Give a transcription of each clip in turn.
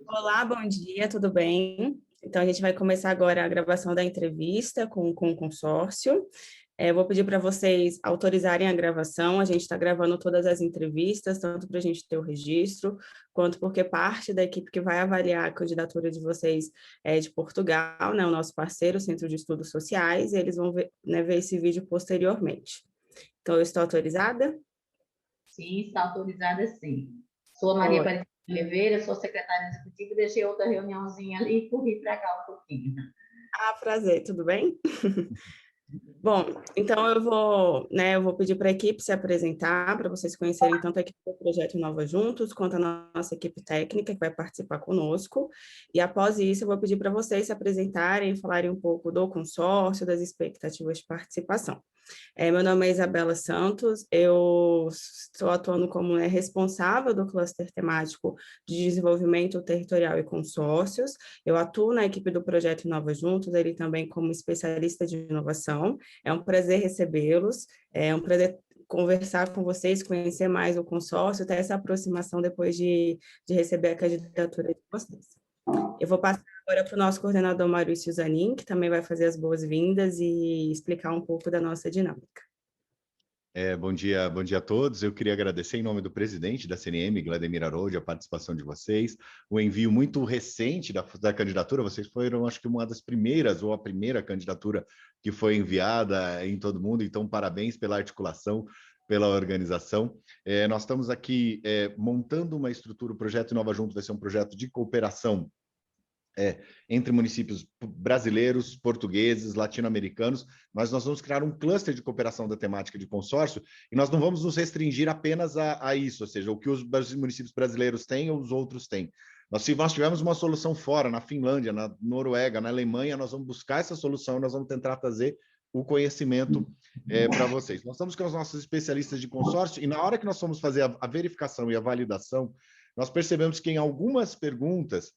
Olá, bom dia, tudo bem? Então, a gente vai começar agora a gravação da entrevista com o consórcio. Eu vou pedir para vocês autorizarem a gravação. A gente está gravando todas as entrevistas, tanto para a gente ter o registro, quanto porque parte da equipe que vai avaliar a candidatura de vocês é de Portugal, né, o nosso parceiro, o Centro de Estudos Sociais, e eles vão ver, né, ver esse vídeo posteriormente. Então, eu estou autorizada? Sim, está autorizada sim. Sou a Maria Aparecida Oliveira, sou secretária executiva e deixei outra reuniãozinha ali e corri para cá um pouquinho. Ah, prazer, tudo bem? Bom, então eu vou pedir para a equipe se apresentar, para vocês conhecerem tanto a equipe do Projeto Nova Juntos, quanto a nossa equipe técnica que vai participar conosco. E após isso, eu vou pedir para vocês se apresentarem, falarem um pouco do consórcio, das expectativas de participação. Meu nome é Isabela Santos, eu estou atuando como responsável do cluster temático de desenvolvimento territorial e consórcios. Eu atuo na equipe do Projeto Nova Juntos, ele também como especialista de inovação. É um prazer recebê-los, é um prazer conversar com vocês, conhecer mais o consórcio, ter essa aproximação depois de receber a candidatura de vocês. Eu vou passar agora para o nosso coordenador Maurício Zanin, que também vai fazer as boas-vindas e explicar um pouco da nossa dinâmica. Bom dia a todos. Eu queria agradecer em nome do presidente da CNM, Glademir Haroldi, a participação de vocês, o envio muito recente da candidatura. Vocês foram, acho que, uma das primeiras, ou a primeira candidatura que foi enviada em todo mundo, então parabéns pela articulação, pela organização. Nós estamos aqui montando uma estrutura, o Projeto Nova Juntos vai ser um projeto de cooperação entre municípios brasileiros, portugueses, latino-americanos, mas nós vamos criar um cluster de cooperação da temática de consórcio e nós não vamos nos restringir apenas a isso, ou seja, o que os municípios brasileiros têm ou os outros têm. Se nós tivermos uma solução fora, na Finlândia, na Noruega, na Alemanha, nós vamos buscar essa solução, nós vamos tentar trazer o conhecimento para vocês. Nós estamos com os nossos especialistas de consórcio e na hora que nós fomos fazer a verificação e a validação, nós percebemos que em algumas perguntas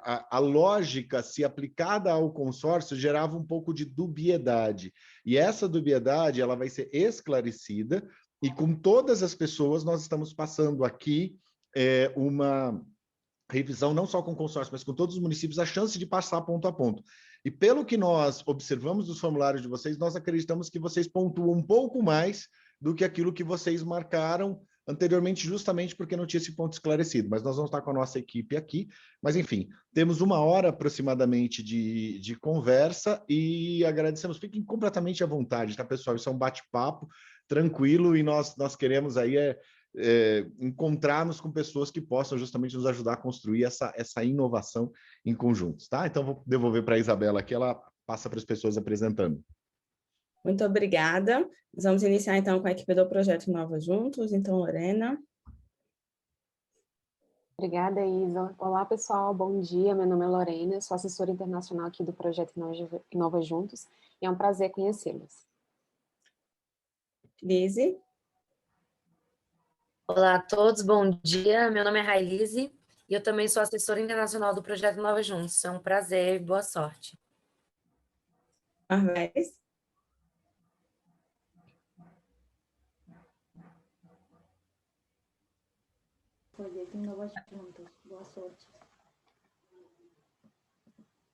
a lógica, se aplicada ao consórcio, gerava um pouco de dubiedade. E essa dubiedade ela vai ser esclarecida e com todas as pessoas nós estamos passando aqui uma revisão, não só com o consórcio, mas com todos os municípios, a chance de passar ponto a ponto. E pelo que nós observamos dos formulários de vocês, nós acreditamos que vocês pontuam um pouco mais do que aquilo que vocês marcaram anteriormente, justamente porque não tinha esse ponto esclarecido, mas nós vamos estar com a nossa equipe aqui, mas enfim, temos 1 hora aproximadamente de conversa e agradecemos, fiquem completamente à vontade, tá pessoal, isso é um bate-papo tranquilo e nós queremos aí encontrarmos com pessoas que possam justamente nos ajudar a construir essa inovação em conjuntos, tá? Então vou devolver para a Isabela aqui, ela passa para as pessoas apresentando. Muito obrigada. Nós vamos iniciar, então, com a equipe do Projeto Nova Juntos. Então, Lorena. Obrigada, Isa. Olá, pessoal. Bom dia. Meu nome é Lorena, sou assessora internacional aqui do Projeto Nova Juntos e é um prazer conhecê-los. Lise. Olá a todos, bom dia. Meu nome é Railise e eu também sou assessora internacional do Projeto Nova Juntos. É um prazer e boa sorte. Marveles. Projeto Nova Juntos. Boa sorte.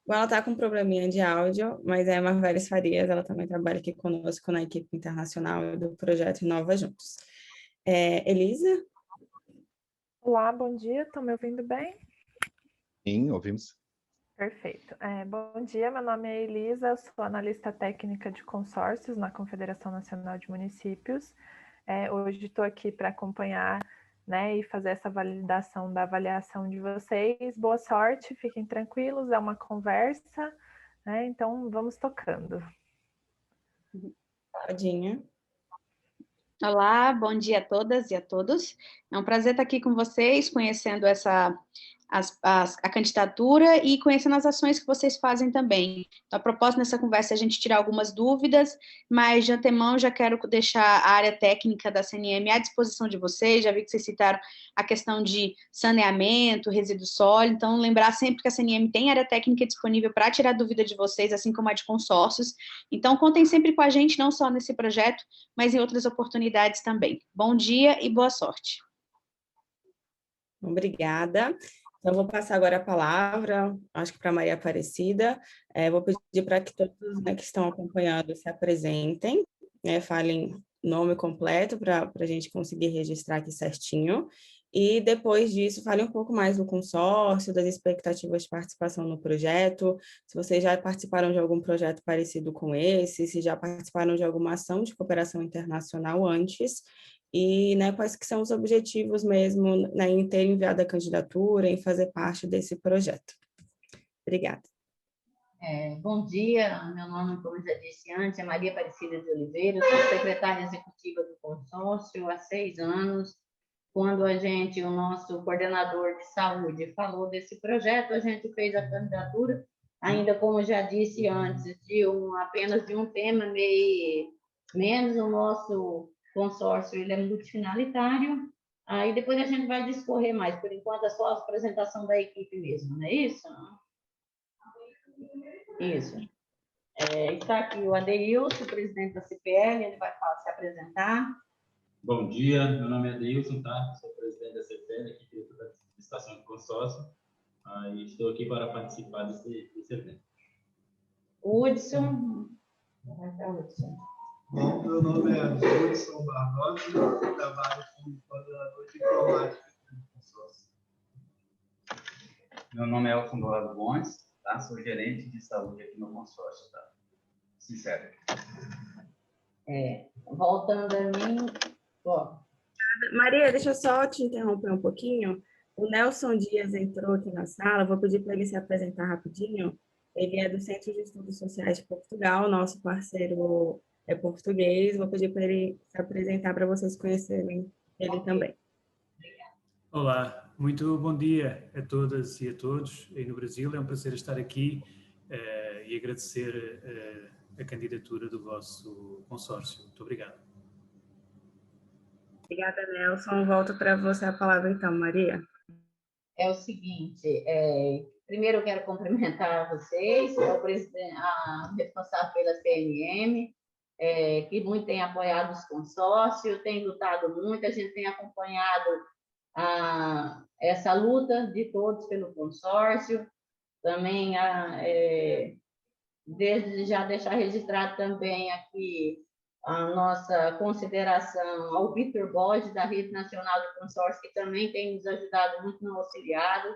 Bom, ela está com um probleminha de áudio, mas é a Marveles Farias, ela também trabalha aqui conosco na equipe internacional do Projeto Nova Juntos. Elisa? Olá, bom dia, estão me ouvindo bem? Sim, ouvimos. Perfeito. Bom dia, meu nome é Elisa, sou analista técnica de consórcios na Confederação Nacional de Municípios. Hoje estou aqui para acompanhar e fazer essa validação da avaliação de vocês. Boa sorte, fiquem tranquilos, é uma conversa, então vamos tocando. Claudinha. Olá, bom dia a todas e a todos. É um prazer estar aqui com vocês, conhecendo a candidatura e conhecendo as ações que vocês fazem também. Então, a propósito nessa conversa é a gente tirar algumas dúvidas, mas de antemão já quero deixar a área técnica da CNM à disposição de vocês, já vi que vocês citaram a questão de saneamento, resíduo sólido, então lembrar sempre que a CNM tem área técnica disponível para tirar dúvida de vocês, assim como a de consórcios, então contem sempre com a gente, não só nesse projeto, mas em outras oportunidades também. Bom dia e boa sorte. Obrigada. Então, eu vou passar agora a palavra, acho que para a Maria Aparecida. Vou pedir para que todos, né, que estão acompanhando se apresentem, né, falem nome completo para a gente conseguir registrar aqui certinho. E depois disso, fale um pouco mais do consórcio, das expectativas de participação no projeto, se vocês já participaram de algum projeto parecido com esse, se já participaram de alguma ação de cooperação internacional antes, e, né, quais que são os objetivos mesmo, né, em ter enviado a candidatura, em fazer parte desse projeto. Obrigada. Bom dia, meu nome, como já disse antes, é Maria Aparecida de Oliveira, sou secretária executiva do consórcio há 6 anos. Quando o nosso coordenador de saúde falou desse projeto, a gente fez a candidatura, ainda como já disse antes, apenas de um tema menos. O nosso consórcio ele é multifinalitário, aí depois a gente vai discorrer mais, por enquanto é só a apresentação da equipe mesmo, não é isso? Isso. Está aqui o Adeilson, presidente da CPL, ele vai se apresentar. Bom dia, meu nome é Adeilson, tá? Sou presidente da CPL, aqui diretor da estação de consórcio, e estou aqui para participar desse evento. Hudson. Bom, meu nome é Hudson Barbosa, eu trabalho como coordenador diplomático do consórcio. Meu nome é Elson Dourado Gomes, tá? Sou gerente de saúde aqui no consórcio, tá? Sincero. Voltando a mim... Maria, deixa eu só te interromper um pouquinho. O Nelson Dias entrou aqui na sala, vou pedir para ele se apresentar rapidinho. Ele é do Centro de Estudos Sociais de Portugal, nosso parceiro é português. Vou pedir para ele se apresentar para vocês conhecerem ele também. Olá, muito bom dia a todas e a todos aí no Brasil. É um prazer estar aqui e agradecer a candidatura do vosso consórcio. Muito obrigado. Obrigada, Nelson. Volto para você a palavra, então, Maria. É o seguinte, primeiro eu quero cumprimentar vocês, a responsável pela CNM, que muito tem apoiado os consórcios, tem lutado muito, a gente tem acompanhado essa luta de todos pelo consórcio, também desde já deixar registrado também aqui a nossa consideração ao Vitor Borges, da Rede Nacional de Consórcio, que também tem nos ajudado muito no auxiliado,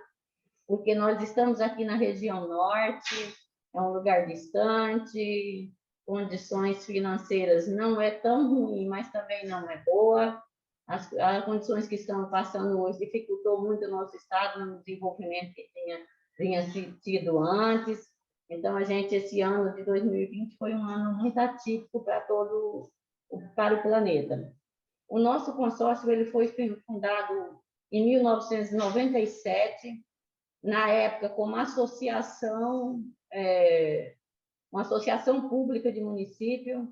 porque nós estamos aqui na região norte, é um lugar distante, condições financeiras não é tão ruim, mas também não é boa. As condições que estamos passando hoje dificultou muito o nosso estado no desenvolvimento que tinha tido antes. Então, esse ano de 2020 foi um ano muito atípico para o planeta. O nosso consórcio ele foi fundado em 1997, na época como uma associação pública de município.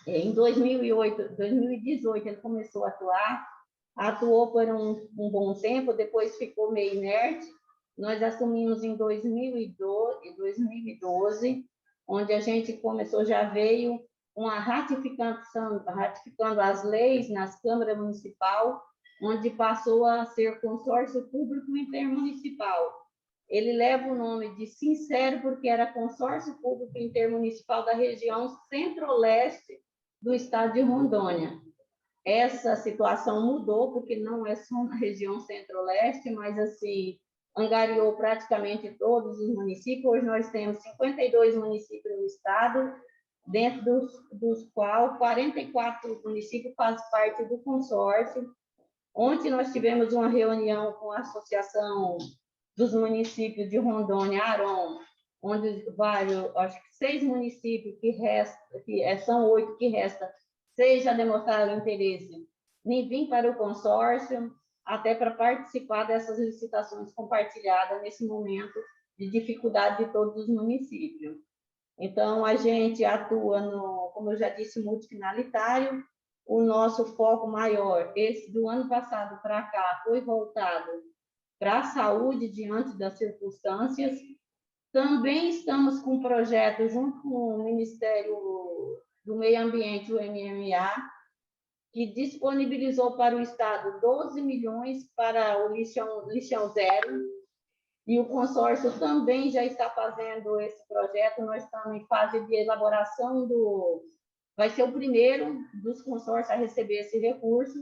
Em 2018 ele começou a atuou por um bom tempo, depois ficou meio inerte. Nós assumimos em 2012, onde a gente começou, já veio ratificando as leis nas câmaras municipal, onde passou a ser consórcio público intermunicipal. Ele leva o nome de Sincero, porque era consórcio público intermunicipal da região centro-leste do estado de Rondônia. Essa situação mudou, porque não é só na região centro-leste, mas assim, angariou praticamente todos os municípios. Hoje nós temos 52 municípios no estado, dentro dos quais 44 municípios fazem parte do consórcio. Ontem nós tivemos uma reunião com a Associação dos Municípios de Rondônia, ARON, onde acho que 6 municípios são 8 que restam, 6 já demonstraram interesse em vir para o consórcio, até para participar dessas licitações compartilhadas nesse momento de dificuldade de todos os municípios. Então, a gente atua como eu já disse, multifinalitário. O nosso foco maior, esse do ano passado para cá, foi voltado para a saúde diante das circunstâncias. Também estamos com um projeto junto com o Ministério do Meio Ambiente, o MMA, que disponibilizou para o Estado 12 milhões para o lixão zero, e o consórcio também já está fazendo esse projeto. Nós estamos em fase de elaboração vai ser o primeiro dos consórcios a receber esse recurso,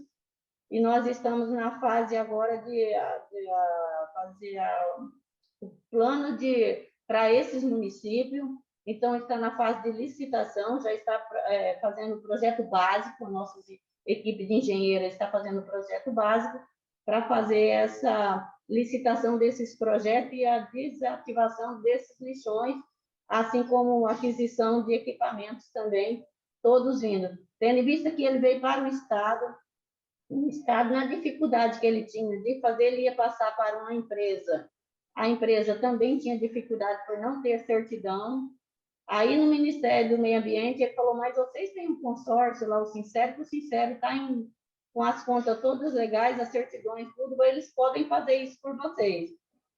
e nós estamos na fase agora de fazer o plano para esses municípios. Então, está na fase de licitação, já está fazendo o projeto básico, a nossa equipe de engenheiros está fazendo o projeto básico para fazer essa licitação desses projetos e a desativação desses lixões, assim como a aquisição de equipamentos também, todos vindo. Tendo em vista que ele veio para o Estado, na dificuldade que ele tinha de fazer, ele ia passar para uma empresa. A empresa também tinha dificuldade por não ter certidão. Aí, no Ministério do Meio Ambiente, ele falou, mas vocês têm um consórcio lá, o Sincero está com as contas todas legais, as certidões, tudo, eles podem fazer isso por vocês.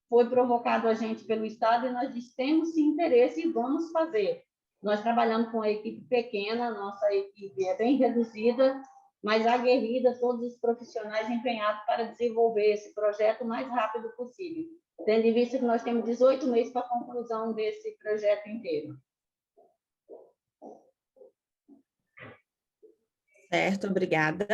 Foi provocado a gente pelo Estado e nós temos sim interesse e vamos fazer. Nós trabalhamos com uma equipe pequena, nossa equipe é bem reduzida, mas aguerrida, todos os profissionais empenhados para desenvolver esse projeto o mais rápido possível, tendo em vista que nós temos 18 meses para a conclusão desse projeto inteiro. Certo, obrigada.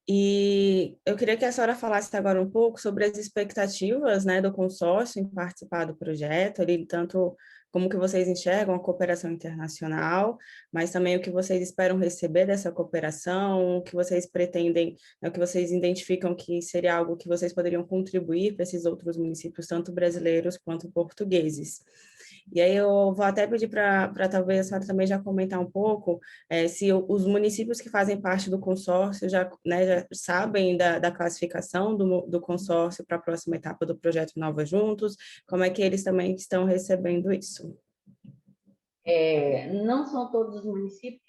E eu queria que a senhora falasse agora um pouco sobre as expectativas, né, do consórcio em participar do projeto, ali, tanto como que vocês enxergam a cooperação internacional, mas também o que vocês esperam receber dessa cooperação, o que vocês pretendem, né, o que vocês identificam que seria algo que vocês poderiam contribuir para esses outros municípios, tanto brasileiros quanto portugueses. E aí eu vou até pedir para talvez a senhora também já comentar um pouco se os municípios que fazem parte do consórcio já sabem da classificação do consórcio para a próxima etapa do projeto Nova Juntos, como é que eles também estão recebendo isso? Não são todos os municípios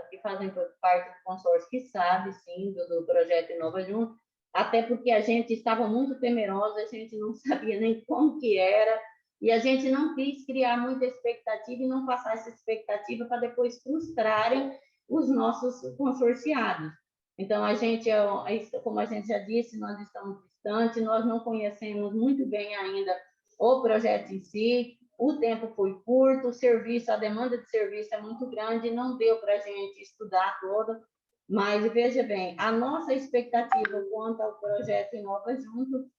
que fazem parte do consórcio que sabem, sim, do projeto Nova Juntos, até porque a gente estava muito temerosa, a gente não sabia nem como que era, e a gente não quis criar muita expectativa e não passar essa expectativa para depois frustrarem os nossos consorciados. Então, a gente, como a gente já disse, nós estamos distantes, nós não conhecemos muito bem ainda o projeto em si, o tempo foi curto, o serviço, a demanda de serviço é muito grande, não deu para a gente estudar toda, mas veja bem, a nossa expectativa quanto ao projeto Inova Junto,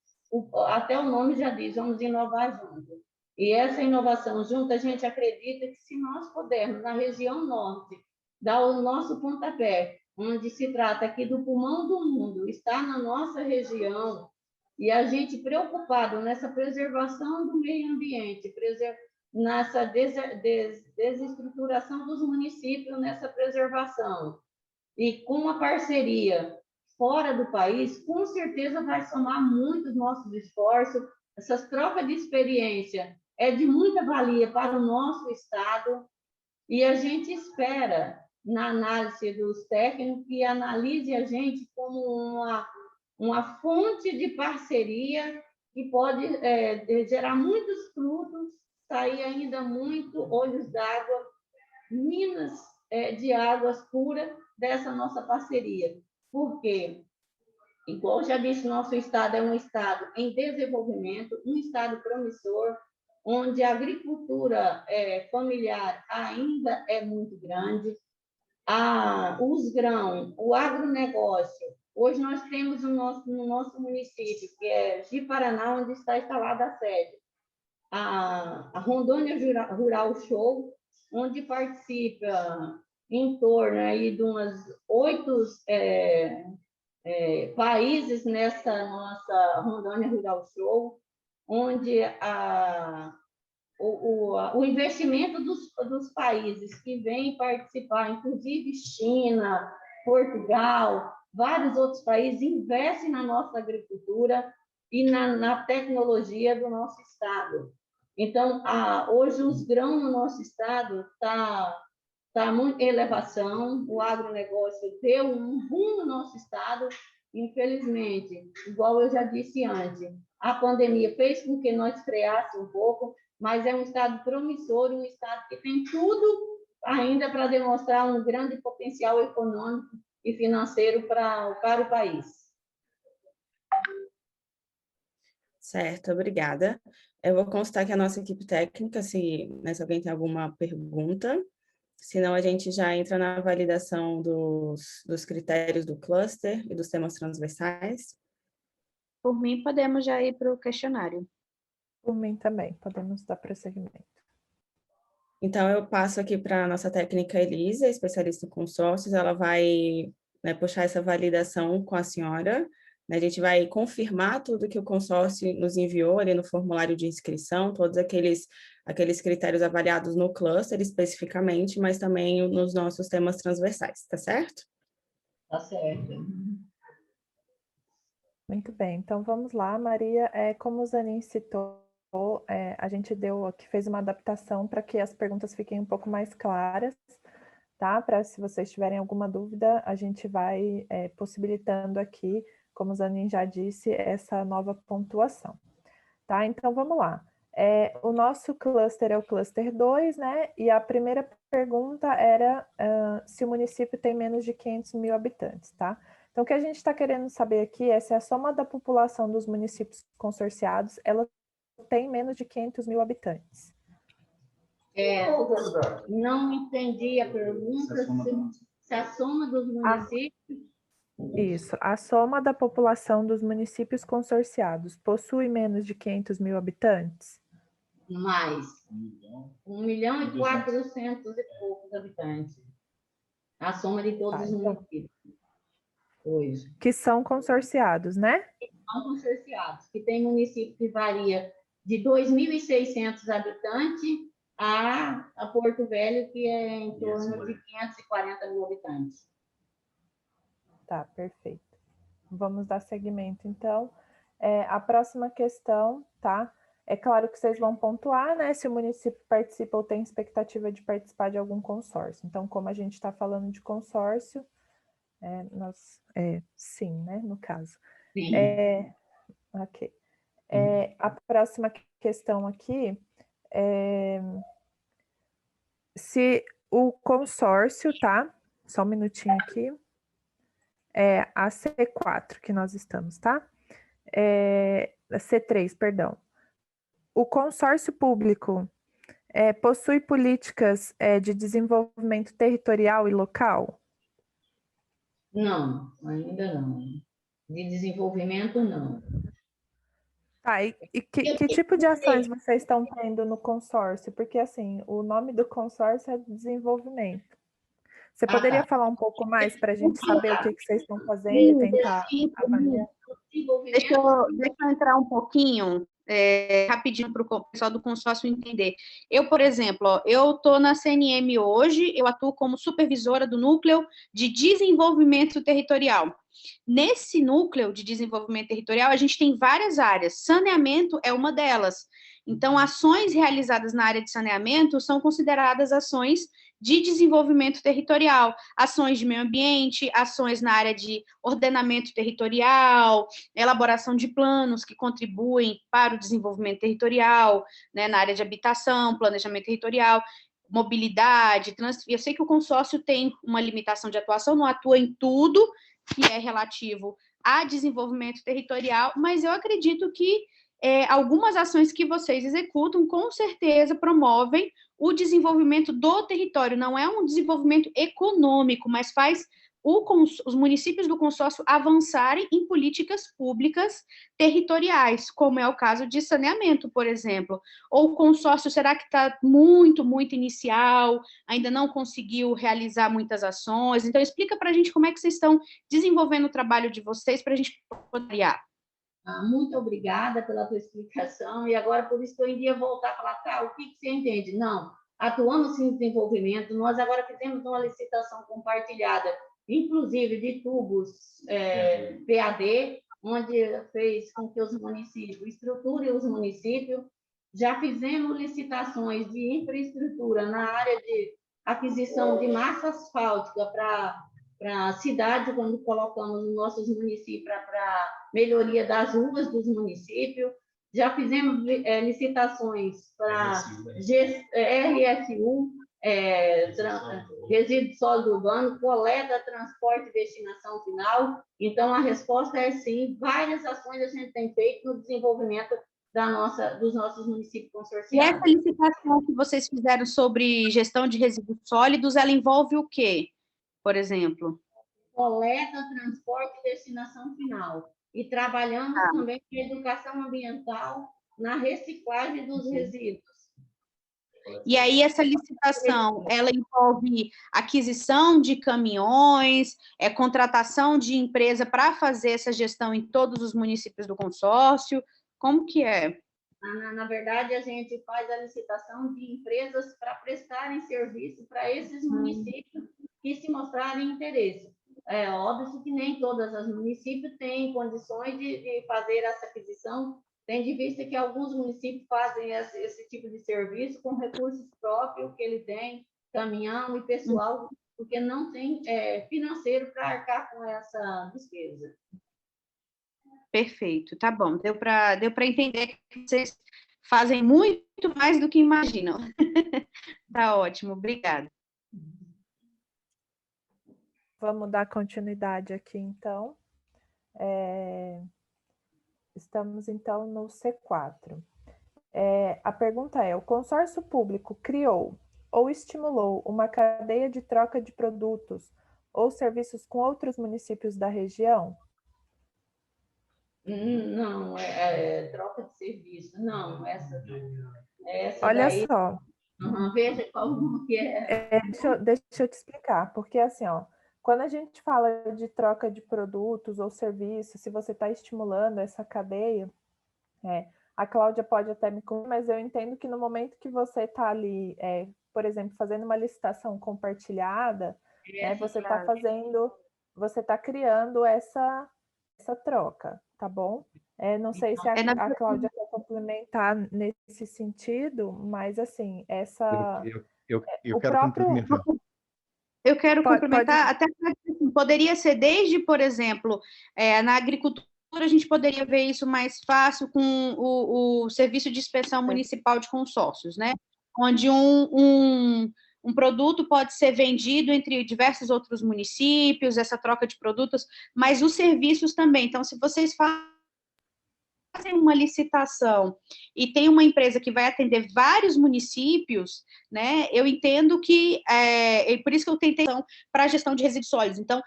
até o nome já diz, vamos inovar junto. E essa inovação junto, a gente acredita que se nós pudermos, na região norte, dar o nosso pontapé, onde se trata aqui do pulmão do mundo, está na nossa região, e a gente preocupado nessa preservação do meio ambiente, nessa desestruturação dos municípios, nessa preservação, e com uma parceria fora do país, com certeza vai somar muito os nossos esforços. Essas trocas de experiência é de muita valia para o nosso Estado, e a gente espera, na análise dos técnicos, que analise a gente como uma fonte de parceria que pode gerar muitos frutos, sair ainda muito olhos d'água, minas de águas puras dessa nossa parceria. Por quê? Igual já disse, nosso Estado é um Estado em desenvolvimento, um Estado promissor, onde a agricultura familiar ainda é muito grande, os grãos, o agronegócio. Hoje nós temos no nosso município, que é Ji-Paraná, onde está instalada a sede, a Rondônia Rural Show, onde participa em torno aí de umas 8 países nessa nossa Rondônia Rural Show, onde o investimento dos países que vêm participar, inclusive China, Portugal, vários outros países, investem na nossa agricultura e na tecnologia do nosso Estado. Então, hoje os grãos no nosso Estado está muito em elevação, o agronegócio deu um boom no nosso Estado, infelizmente, igual eu já disse antes, a pandemia fez com que nós freássemos um pouco, mas é um Estado promissor, um Estado que tem tudo ainda para demonstrar um grande potencial econômico e financeiro para o país. Certo, obrigada. Eu vou constar aqui a nossa equipe técnica, se alguém tem alguma pergunta. Senão, a gente já entra na validação dos critérios do cluster e dos temas transversais. Por mim, podemos já ir para o questionário. Por mim também, podemos dar prosseguimento. Então, eu passo aqui para a nossa técnica Elisa, especialista em consórcios. Ela vai, né, puxar essa validação com a senhora. A gente vai confirmar tudo que o consórcio nos enviou ali no formulário de inscrição, todos aqueles critérios avaliados no cluster especificamente, mas também nos nossos temas transversais, tá certo? Tá certo. Muito bem, então vamos lá, Maria. Como o Zanin citou, a gente fez uma adaptação para que as perguntas fiquem um pouco mais claras, tá? Para se vocês tiverem alguma dúvida, a gente vai possibilitando aqui, como o Zanin já disse, essa nova pontuação. Tá? Então, vamos lá. O nosso cluster é o cluster 2, né? E a primeira pergunta era se o município tem menos de 500 mil habitantes, tá? Então, o que a gente está querendo saber aqui é se a soma da população dos municípios consorciados, ela tem menos de 500 mil habitantes. Não entendi a pergunta. Se a soma dos municípios... Isso, a soma da população dos municípios consorciados possui menos de 500 mil habitantes? Mais. 1.400.000 e poucos habitantes. A soma de todos os municípios. Hoje. Que são consorciados, né? São consorciados, que tem município que varia de 2.600 habitantes a Porto Velho, que é em torno de 540 mil habitantes. Tá, perfeito. Vamos dar seguimento, então. A próxima questão, tá? É claro que vocês vão pontuar, né? Se o município participa ou tem expectativa de participar de algum consórcio. Então, como a gente está falando de consórcio, sim, né? No caso. Sim. Ok. A próxima questão aqui é se o consórcio, tá? Só um minutinho aqui. A C4 que nós estamos, tá? A C3, perdão. O consórcio público possui políticas de desenvolvimento territorial e local? Não, ainda não. De desenvolvimento, não. Tá, e que tipo de ações vocês estão tendo no consórcio? Porque, assim, o nome do consórcio é desenvolvimento. Você poderia falar um pouco mais para a gente saber o que vocês estão fazendo e tentar avaliar? Deixa eu entrar um pouquinho, rapidinho para o pessoal do consórcio entender. Eu, por exemplo, eu estou na CNM hoje, eu atuo como supervisora do Núcleo de Desenvolvimento Territorial. Nesse Núcleo de Desenvolvimento Territorial, a gente tem várias áreas, saneamento é uma delas. Então, ações realizadas na área de saneamento são consideradas ações de desenvolvimento territorial, ações de meio ambiente, ações na área de ordenamento territorial, elaboração de planos que contribuem para o desenvolvimento territorial, né, na área de habitação, planejamento territorial, mobilidade, eu sei que o consórcio tem uma limitação de atuação, não atua em tudo que é relativo a desenvolvimento territorial, mas eu acredito que algumas ações que vocês executam, com certeza, promovem o desenvolvimento do território. Não é um desenvolvimento econômico, mas faz os municípios do consórcio avançarem em políticas públicas territoriais, como é o caso de saneamento, por exemplo. Ou o consórcio, será que está muito, muito inicial, ainda não conseguiu realizar muitas ações? Então, explica para a gente como é que vocês estão desenvolvendo o trabalho de vocês para a gente poder avaliar. Muito obrigada pela tua explicação, e agora por isso que eu iria voltar a falar, tá, o que você entende? Não, atuamos em desenvolvimento, nós agora fizemos uma licitação compartilhada, inclusive de tubos PAD, onde fez com que os municípios estruturem os municípios, já fizemos licitações de infraestrutura na área de aquisição de massa asfáltica para a cidade, quando colocamos nos nossos municípios para melhoria das ruas dos municípios. Já fizemos licitações para RSU, resíduo sólido urbano, coleta, transporte e destinação final. Então, a resposta é sim, várias ações a gente tem feito no desenvolvimento dos nossos municípios E consorciados. essa licitação que vocês fizeram sobre gestão de resíduos sólidos, ela envolve o quê, por exemplo? Coleta, transporte e destinação final. E trabalhamos também com educação ambiental na reciclagem dos resíduos. E aí essa licitação, ela envolve aquisição de caminhões, contratação de empresa para fazer essa gestão em todos os municípios do consórcio? Como que é? Na verdade, a gente faz a licitação de empresas para prestarem serviço para esses municípios que se mostrarem interesse. É óbvio que nem todos os municípios têm condições de fazer essa aquisição, tendo em vista que alguns municípios fazem esse tipo de serviço com recursos próprios que ele tem, caminhão e pessoal, porque não tem financeiro para arcar com essa despesa. Perfeito, tá bom. Deu para entender que vocês fazem muito mais do que imaginam. Tá ótimo, obrigada. Vamos dar continuidade aqui, então. Estamos, então, no C4. A pergunta é: o consórcio público criou ou estimulou uma cadeia de troca de produtos ou serviços com outros municípios da região? Não, troca de serviço. Não, essa Olha daí, só. Veja como que é. Deixa eu te explicar, porque assim, quando a gente fala de troca de produtos ou serviços, se você está estimulando essa cadeia, a Cláudia pode até me contar, mas eu entendo que no momento que você está ali, por exemplo, fazendo uma licitação compartilhada, você está você está criando essa troca, tá bom? Não sei se a Cláudia quer complementar nesse sentido, mas assim, Eu quero complementar. Eu quero complementar, até poderia ser desde, por exemplo, na agricultura, a gente poderia ver isso mais fácil com o Serviço de Inspeção Municipal de Consórcios, né? Onde um produto pode ser vendido entre diversos outros municípios, essa troca de produtos, mas os serviços também. Então, se vocês fazem uma licitação e tem uma empresa que vai atender vários municípios, né, eu entendo que, por isso que eu tentei para a gestão de resíduos sólidos. Então,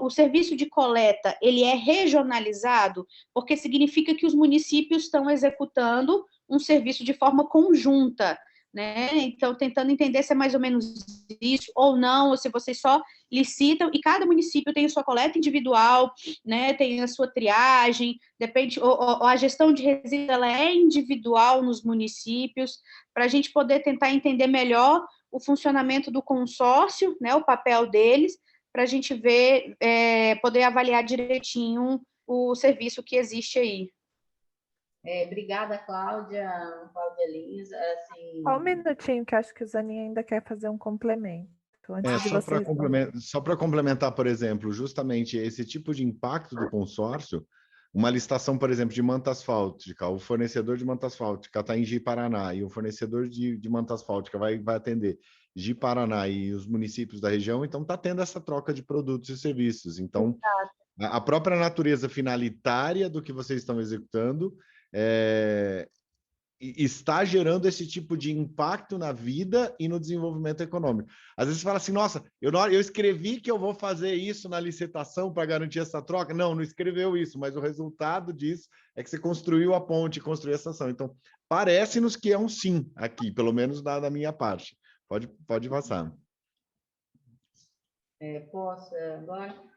o serviço de coleta, ele é regionalizado, porque significa que os municípios estão executando um serviço de forma conjunta, né? Então, tentando entender se é mais ou menos isso ou não, ou se vocês só licitam, e cada município tem a sua coleta individual, né? Tem a sua triagem, depende, ou a gestão de resíduos, ela é individual nos municípios, para a gente poder tentar entender melhor o funcionamento do consórcio, né? O papel deles, para a gente ver, poder avaliar direitinho o serviço que existe aí. Obrigada, Cláudia Lins. Assim... Só um minutinho, que acho que o Zanin ainda quer fazer um complemento. Só para complementar, por exemplo, justamente esse tipo de impacto do consórcio, uma licitação, por exemplo, de manta asfáltica, o fornecedor de manta asfáltica está em Ji-Paraná e o fornecedor de manta asfáltica vai atender Ji-Paraná e os municípios da região, então está tendo essa troca de produtos e serviços. Então, a própria natureza finalitária do que vocês estão executando está gerando esse tipo de impacto na vida e no desenvolvimento econômico. Às vezes você fala assim, nossa, eu escrevi que eu vou fazer isso na licitação para garantir essa troca. Não escreveu isso, mas o resultado disso é que você construiu a ponte, construiu essa ação. Então, parece-nos que é um sim aqui, pelo menos da minha parte. Pode passar. Posso agora?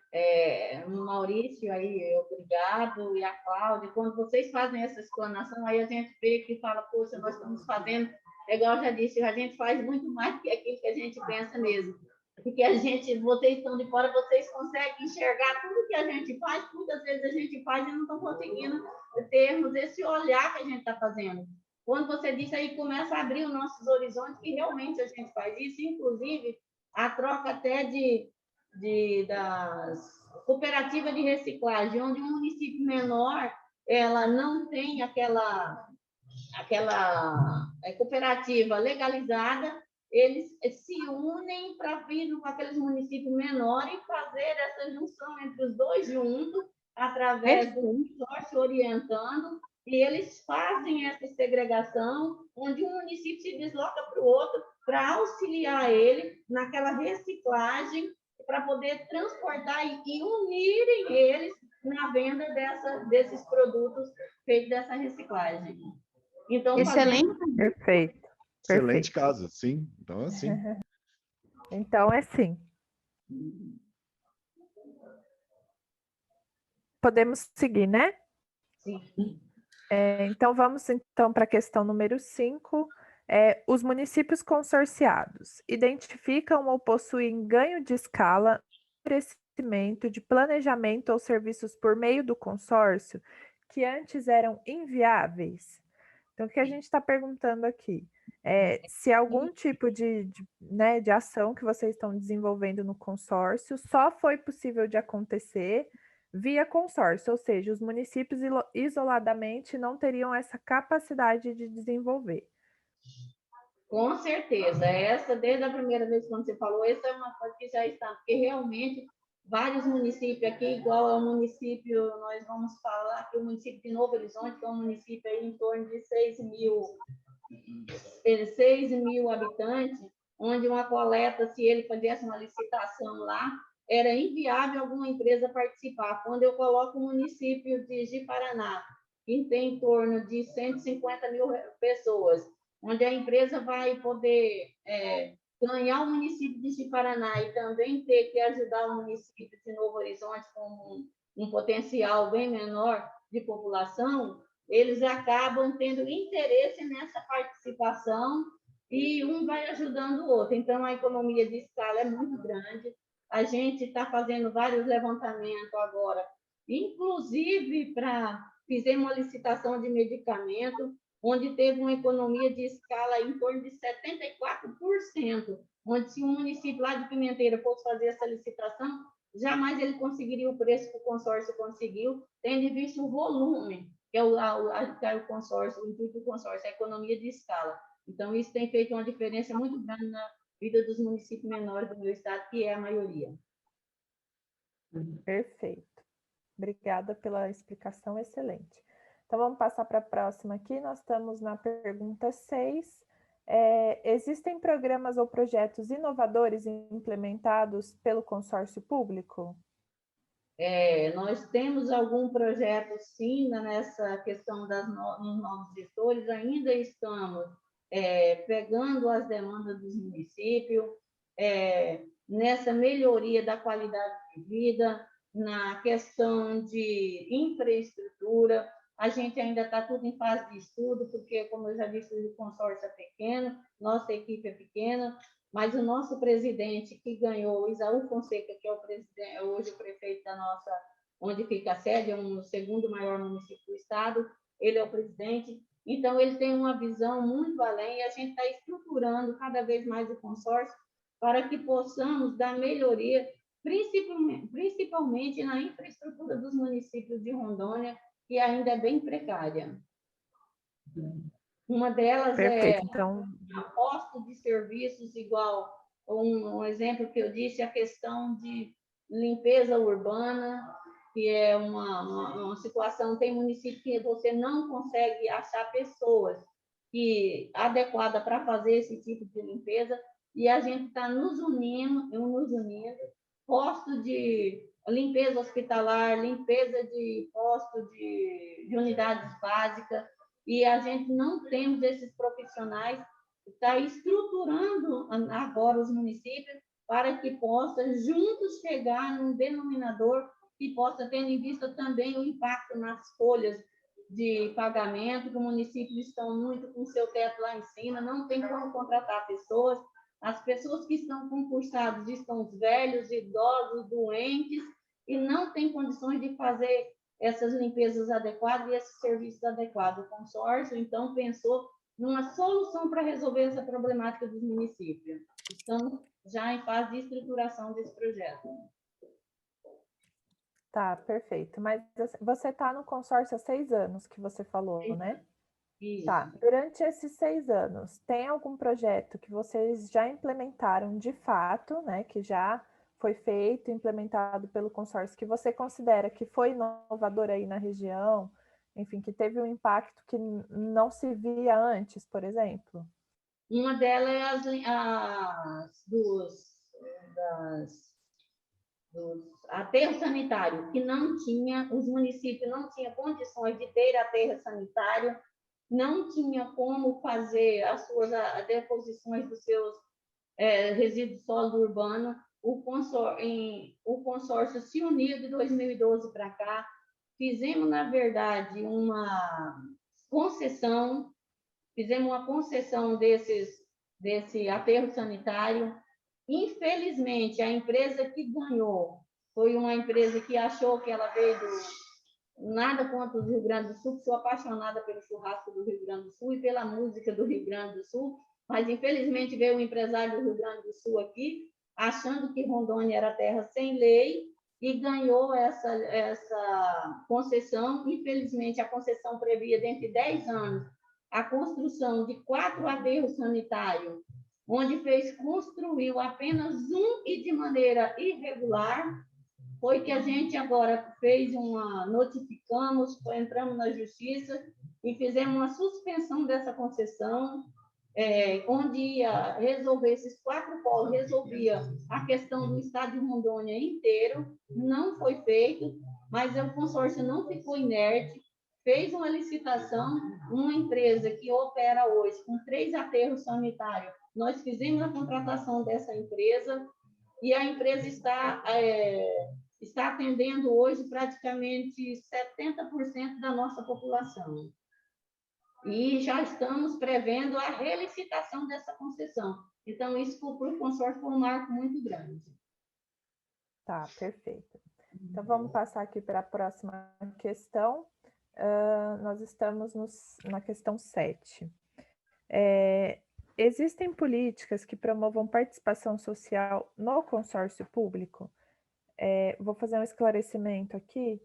Maurício, aí, obrigado, e a Cláudia, quando vocês fazem essa explanação, aí a gente vê que fala, poxa, nós estamos fazendo, igual eu já disse, a gente faz muito mais do que aquilo que a gente pensa mesmo, porque vocês estão de fora, vocês conseguem enxergar tudo que a gente faz, muitas vezes a gente faz e não estão conseguindo termos esse olhar que a gente está fazendo. Quando você disse aí, começa a abrir os nossos horizontes, que realmente a gente faz isso, inclusive a troca até das cooperativas de reciclagem, onde um município menor ela não tem aquela cooperativa legalizada, eles se unem para vir com aqueles municípios menores e fazer essa junção entre os dois juntos, através do consórcio orientando, e eles fazem essa segregação, onde um município se desloca para o outro para auxiliar ele naquela reciclagem, para poder transportar e unirem eles na venda desses produtos feitos dessa reciclagem. Então, excelente. Perfeito. Excelente caso, sim. Então, assim. Então, é sim. Podemos seguir, né? Sim. Então, vamos para a questão número 5. Os municípios consorciados identificam ou possuem ganho de escala, crescimento de planejamento ou serviços por meio do consórcio que antes eram inviáveis? Então, o que a gente está perguntando aqui é se algum tipo de ação que vocês estão desenvolvendo no consórcio só foi possível de acontecer via consórcio, ou seja, os municípios isoladamente não teriam essa capacidade de desenvolver. Com certeza, essa desde a primeira vez que você falou, essa é uma coisa que já está, porque realmente vários municípios aqui, igual ao município, nós vamos falar aqui o município de Novo Horizonte, que é um município aí em torno de 6 mil habitantes, onde uma coleta, se ele fizesse uma licitação lá, era inviável alguma empresa participar. Quando eu coloco o município de Ji-Paraná, que tem em torno de 150 mil pessoas, onde a empresa vai poder ganhar o município de Ji-Paraná e também ter que ajudar o município de Novo Horizonte com um potencial bem menor de população, eles acabam tendo interesse nessa participação e um vai ajudando o outro. Então, a economia de escala é muito grande. A gente está fazendo vários levantamentos agora, inclusive fizemos uma licitação de medicamento, onde teve uma economia de escala em torno de 74%, onde se um município lá de Pimenteira fosse fazer essa licitação, jamais ele conseguiria o preço que o consórcio conseguiu, tendo em vista o volume, que é o consórcio, o intuito do consórcio, a economia de escala. Então, isso tem feito uma diferença muito grande na vida dos municípios menores do meu estado, que é a maioria. Perfeito. Obrigada pela explicação excelente. Então, vamos passar para a próxima aqui. Nós estamos na pergunta 6. Existem programas ou projetos inovadores implementados pelo consórcio público? Nós temos algum projeto, sim, nessa questão dos novos gestores. Ainda estamos pegando as demandas dos municípios, nessa melhoria da qualidade de vida, na questão de infraestrutura. A gente ainda está tudo em fase de estudo, porque, como eu já disse, o consórcio é pequeno, nossa equipe é pequena, mas o nosso presidente, que ganhou, Isaú Fonseca, que é o presidente, hoje o prefeito da nossa, onde fica a sede, é o segundo maior município do estado, ele é o presidente. Então, ele tem uma visão muito além, e a gente está estruturando cada vez mais o consórcio para que possamos dar melhoria, principalmente na infraestrutura dos municípios de Rondônia, que ainda é bem precária. Uma delas a posto de serviços, igual um exemplo que eu disse, a questão de limpeza urbana, que é uma situação, tem município que você não consegue achar pessoas adequadas para fazer esse tipo de limpeza, e a gente está nos unindo, posto de limpeza hospitalar, limpeza de posto de unidades básicas, e a gente não temos esses profissionais, está estruturando agora os municípios para que possa juntos chegar num denominador que possa ter em vista também o impacto nas folhas de pagamento, que os municípios estão muito com o seu teto lá em cima, não tem como contratar pessoas, as pessoas que estão concursadas estão velhos, idosos, doentes, e não têm condições de fazer essas limpezas adequadas e esses serviços adequados. O consórcio, então, pensou numa solução para resolver essa problemática dos municípios. Estamos já em fase de estruturação desse projeto. Tá, perfeito. Mas você está no consórcio há 6 anos, que você falou, né? Isso. Tá. Durante esses 6 anos, tem algum projeto que vocês já implementaram de fato, né, que já foi feito, implementado pelo consórcio, que você considera que foi inovador aí na região, enfim, que teve um impacto que não se via antes, por exemplo? Uma delas é aterro sanitário, que não tinha, os municípios não tinham condições de ter aterro sanitário, não tinha como fazer as suas deposições dos seus resíduos sólidos urbanos. O consórcio se uniu de 2012 para cá, fizemos, na verdade, fizemos uma concessão desse aterro sanitário. Infelizmente, a empresa que ganhou foi uma empresa que achou que ela veio nada contra o Rio Grande do Sul, sou apaixonada pelo churrasco do Rio Grande do Sul e pela música do Rio Grande do Sul, mas infelizmente veio um empresário do Rio Grande do Sul aqui, achando que Rondônia era terra sem lei, e ganhou essa concessão. Infelizmente, a concessão previa, dentro de 10 anos, a construção de 4 aterros sanitários, onde construiu apenas um e de maneira irregular. Foi que a gente agora notificamos, entramos na justiça e fizemos uma suspensão dessa concessão, onde ia resolver esses 4 polos, resolvia a questão do estado de Rondônia inteiro. Não foi feito, mas o consórcio não ficou inerte, fez uma licitação, uma empresa que opera hoje com 3 aterros sanitários. Nós fizemos a contratação dessa empresa e a empresa está atendendo hoje praticamente 70% da nossa população. E já estamos prevendo a relicitação dessa concessão. Então, isso para o consórcio foi um marco muito grande. Tá, perfeito. Então, vamos passar aqui para a próxima questão. Nós estamos na questão 7. Existem políticas que promovam participação social no consórcio público? Vou fazer um esclarecimento aqui.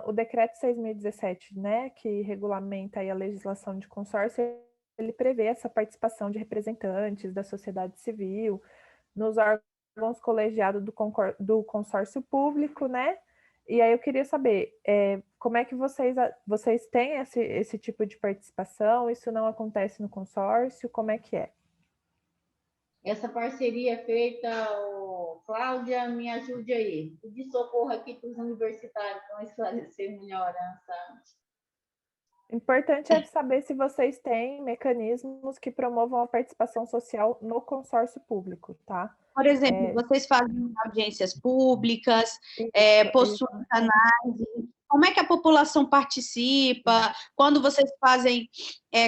O decreto 6.017, né, que regulamenta aí a legislação de consórcio, ele prevê essa participação de representantes da sociedade civil nos órgãos colegiados do consórcio público, né? E aí eu queria saber, como é que vocês têm esse tipo de participação? Isso não acontece no consórcio? Como é que é? Essa parceria é feita, Cláudia, me ajude aí. De socorro aqui para os universitários, para esclarecer melhor essa. Importante é saber se vocês têm mecanismos que promovam a participação social no consórcio público, tá? Por exemplo, vocês fazem audiências públicas, possuem canais. Como é que a população participa? Quando vocês fazem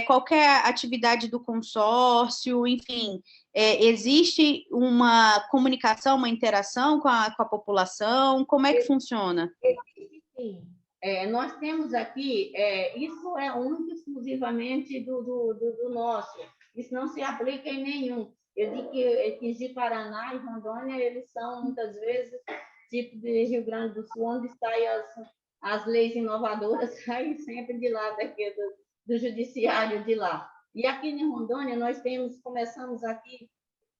qualquer atividade do consórcio, enfim, existe uma comunicação, uma interação com a população? Como é que funciona? Sim. Nós temos aqui, isso é único exclusivamente do nosso, isso não se aplica em nenhum. Eu digo que de Paraná e Rondônia, eles são, muitas vezes, tipo de Rio Grande do Sul, onde saem as leis inovadoras, saem sempre de lá, do judiciário de lá. E aqui em Rondônia, nós começamos aqui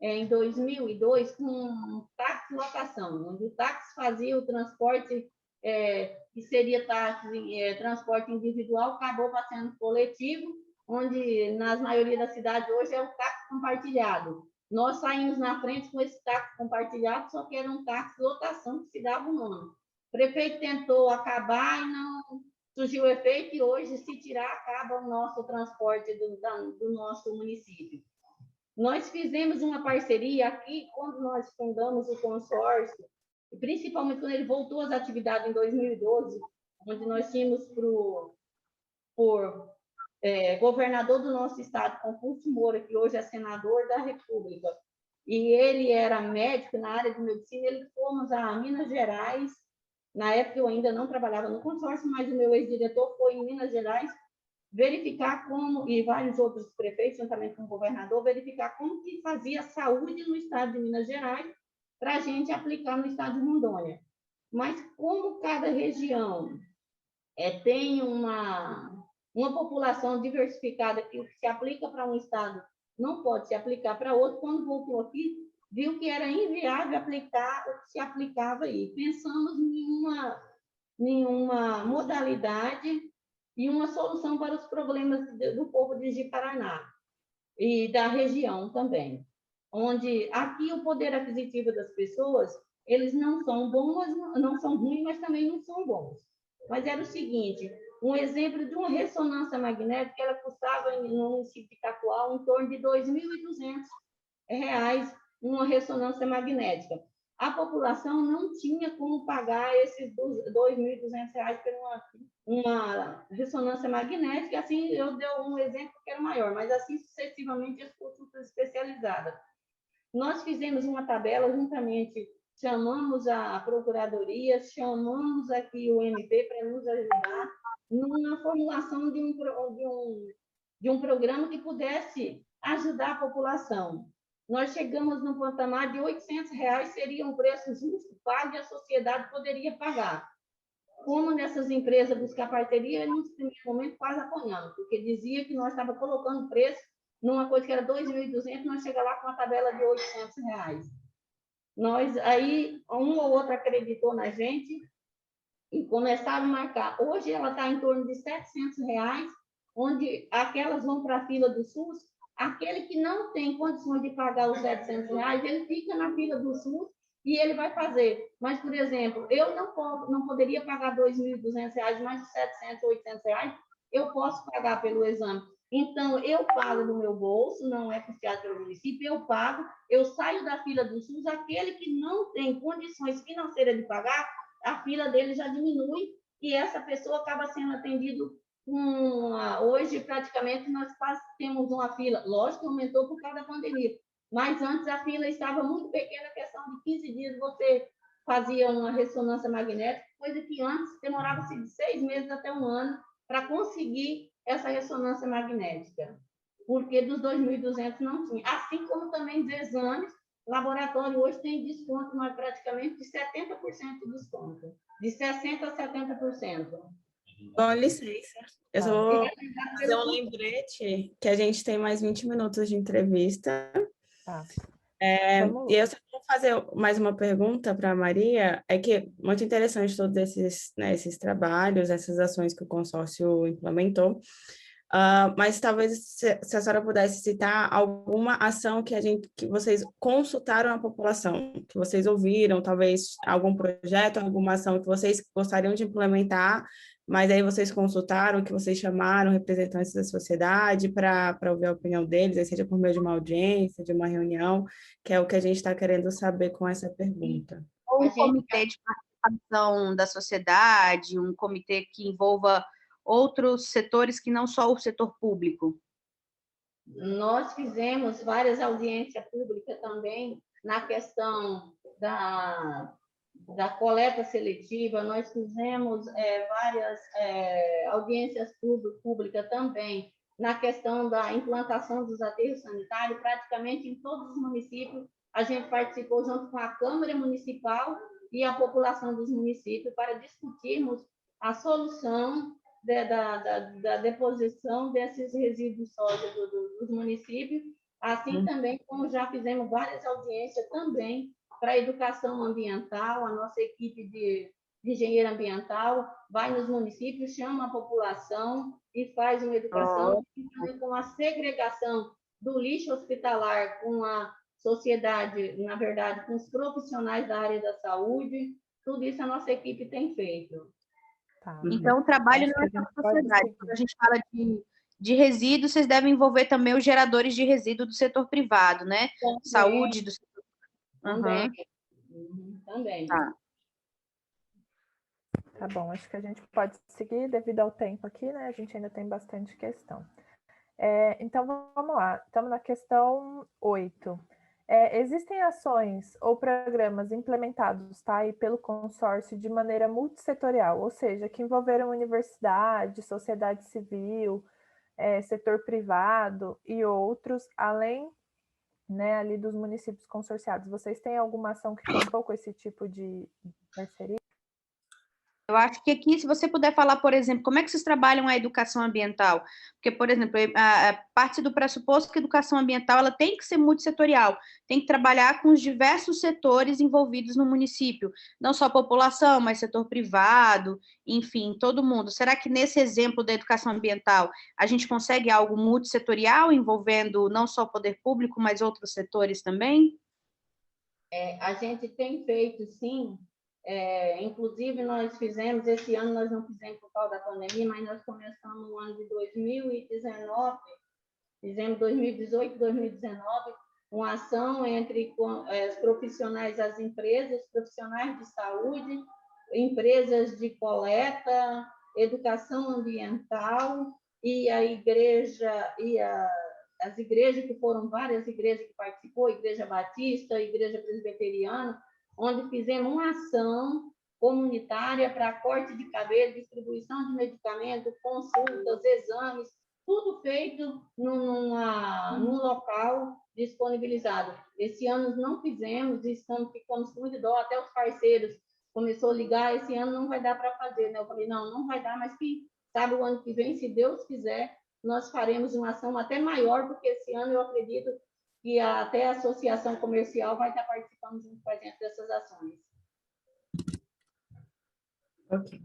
em 2002 com um táxi locação, onde o táxi fazia o transporte, que seria transporte individual, acabou passando coletivo, onde, nas maioria das cidades hoje, é o táxi compartilhado. Nós saímos na frente com esse táxi compartilhado, só que era um táxi lotação que se dava o nome. O prefeito tentou acabar e não surgiu o efeito, e hoje, se tirar, acaba o nosso transporte do nosso município. Nós fizemos uma parceria aqui, quando nós fundamos o consórcio, principalmente quando ele voltou às atividades em 2012, onde nós tínhamos por governador do nosso estado, Confúcio Moura, que hoje é senador da República, e ele era médico na área de medicina. Ele fomos a Minas Gerais. Na época eu ainda não trabalhava no consórcio, mas o meu ex-diretor foi em Minas Gerais verificar como, e vários outros prefeitos, juntamente com o governador, verificar como que fazia a saúde no estado de Minas Gerais para a gente aplicar no estado de Rondônia. Mas como cada região tem uma população diversificada que se aplica para um estado não pode se aplicar para outro, quando voltou aqui, viu que era inviável aplicar o que se aplicava aí. Pensamos em uma modalidade e uma solução para os problemas do povo de Ji-Paraná e da região também, onde aqui o poder aquisitivo das pessoas, eles não são bons, não são ruins, mas também não são bons. Mas era o seguinte, um exemplo de uma ressonância magnética, ela custava no município de Cacoal em torno de R$ 2.200 uma ressonância magnética. A população não tinha como pagar esses R$ 2.200 por uma ressonância magnética, assim, eu dei um exemplo que era maior, mas assim sucessivamente as consultas especializadas. Nós fizemos uma tabela juntamente, chamamos a Procuradoria, chamamos aqui o MP para nos ajudar numa formulação de um programa que pudesse ajudar a população. Nós chegamos no patamar de R$ 800, seria um preço justo, pago, e a sociedade poderia pagar. Como nessas empresas buscar parceria, no primeiro momento quase apanhando, porque dizia que nós estávamos colocando preço numa coisa que era 2.200, nós chegamos lá com uma tabela de R$ 800. Nós, aí, um ou outro acreditou na gente e começaram a marcar. Hoje ela está em torno de R$ 700, onde aquelas vão para a fila do SUS. Aquele que não tem condições de pagar os R$ 700, ele fica na fila do SUS e ele vai fazer. Mas, por exemplo, eu não poderia pagar R$ 2.200, mais de R$ 700, R$ 800, eu posso pagar pelo exame. Então, eu pago do meu bolso, não é custeado pelo município, eu pago, eu saio da fila do SUS, aquele que não tem condições financeiras de pagar, a fila dele já diminui e essa pessoa acaba sendo atendido hoje, praticamente, nós quase temos uma fila, lógico que aumentou por causa da pandemia, mas antes a fila estava muito pequena, questão de 15 dias você fazia uma ressonância magnética, coisa que antes demorava-se de 6 meses até 1 ano para conseguir essa ressonância magnética, porque dos 2.200 não tinha. Assim como também os exames, o laboratório hoje tem desconto, mas praticamente de 70% de desconto, de 60% a 70%. Com licença, eu só vou fazer um lembrete que a gente tem mais 20 minutos de entrevista. E eu só vou fazer mais uma pergunta para a Maria, é que muito interessante todos esses trabalhos, essas ações que o consórcio implementou, mas talvez se a senhora pudesse citar alguma ação que vocês consultaram a população, que vocês ouviram, talvez algum projeto, alguma ação que vocês gostariam de implementar, mas aí vocês consultaram, que vocês chamaram representantes da sociedade para ouvir a opinião deles, seja por meio de uma audiência, de uma reunião, que é o que a gente está querendo saber com essa pergunta. Ou um comitê de participação da sociedade, um comitê que envolva outros setores que não só o setor público. Nós fizemos várias audiências públicas também na questão da coleta seletiva, nós fizemos várias audiências públicas também na questão da implantação dos aterros sanitários, praticamente em todos os municípios, a gente participou junto com a Câmara Municipal e a população dos municípios para discutirmos a solução da deposição desses resíduos sólidos dos municípios, assim também como já fizemos várias audiências também para a educação ambiental, a nossa equipe de engenheiro ambiental vai nos municípios, chama a população e faz uma educação com a segregação do lixo hospitalar com a sociedade, na verdade, com os profissionais da área da saúde, tudo isso a nossa equipe tem feito. Então, o trabalho não é só a sociedade. Quando a gente fala de resíduos, vocês devem envolver também os geradores de resíduo do setor privado, né? Também. Saúde do setor. Também. Também. Tá bom, acho que a gente pode seguir devido ao tempo aqui, né? A gente ainda tem bastante questão. Então, vamos lá. Estamos na questão 8. Existem ações ou programas implementados, tá, aí pelo consórcio de maneira multissetorial, ou seja, que envolveram universidade, sociedade civil, setor privado e outros, além, né, ali dos municípios consorciados. Vocês têm alguma ação que contou com esse tipo de parceria? Eu Eu acho que aqui, se você puder falar, por exemplo, como é que vocês trabalham a educação ambiental? Porque, por exemplo, parte do pressuposto que a educação ambiental ela tem que ser multissetorial, tem que trabalhar com os diversos setores envolvidos no município, não só a população, mas setor privado, enfim, todo mundo. Será que nesse exemplo da educação ambiental a gente consegue algo multissetorial envolvendo não só o poder público, mas outros setores também? A gente tem feito, sim. Inclusive, nós fizemos, esse ano nós não fizemos por causa da pandemia, mas nós começamos no ano de 2019, fizemos 2018, 2019, uma ação entre os profissionais das empresas, profissionais de saúde, empresas de coleta, educação ambiental e a igreja as igrejas, que foram várias igrejas que participou, Igreja Batista, Igreja Presbiteriana, onde fizemos uma ação comunitária para corte de cabelo, distribuição de medicamentos, consultas, exames, tudo feito num local disponibilizado. Esse ano não fizemos, ficamos com muito dó, até os parceiros começou a ligar, esse ano não vai dar para fazer, né? Eu falei, não vai dar, mas que sabe, o ano que vem, se Deus quiser, nós faremos uma ação até maior, porque esse ano eu acredito que até a associação comercial vai estar participando junto com a gente dessas ações. Ok.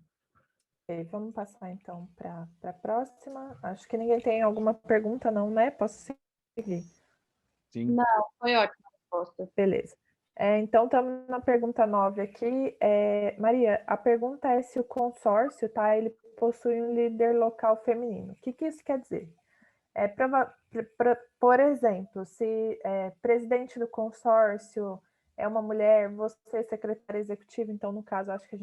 Vamos passar, então, para a próxima. Acho que ninguém tem alguma pergunta, não, né? Posso seguir? Sim. Não, foi ótima a resposta. Beleza. Então, estamos na pergunta 9 aqui. Maria, a pergunta é se o consórcio, tá, ele possui um líder local feminino. O que isso quer dizer? Por exemplo, se presidente do consórcio é uma mulher, você é secretária executiva, então, no caso, acho que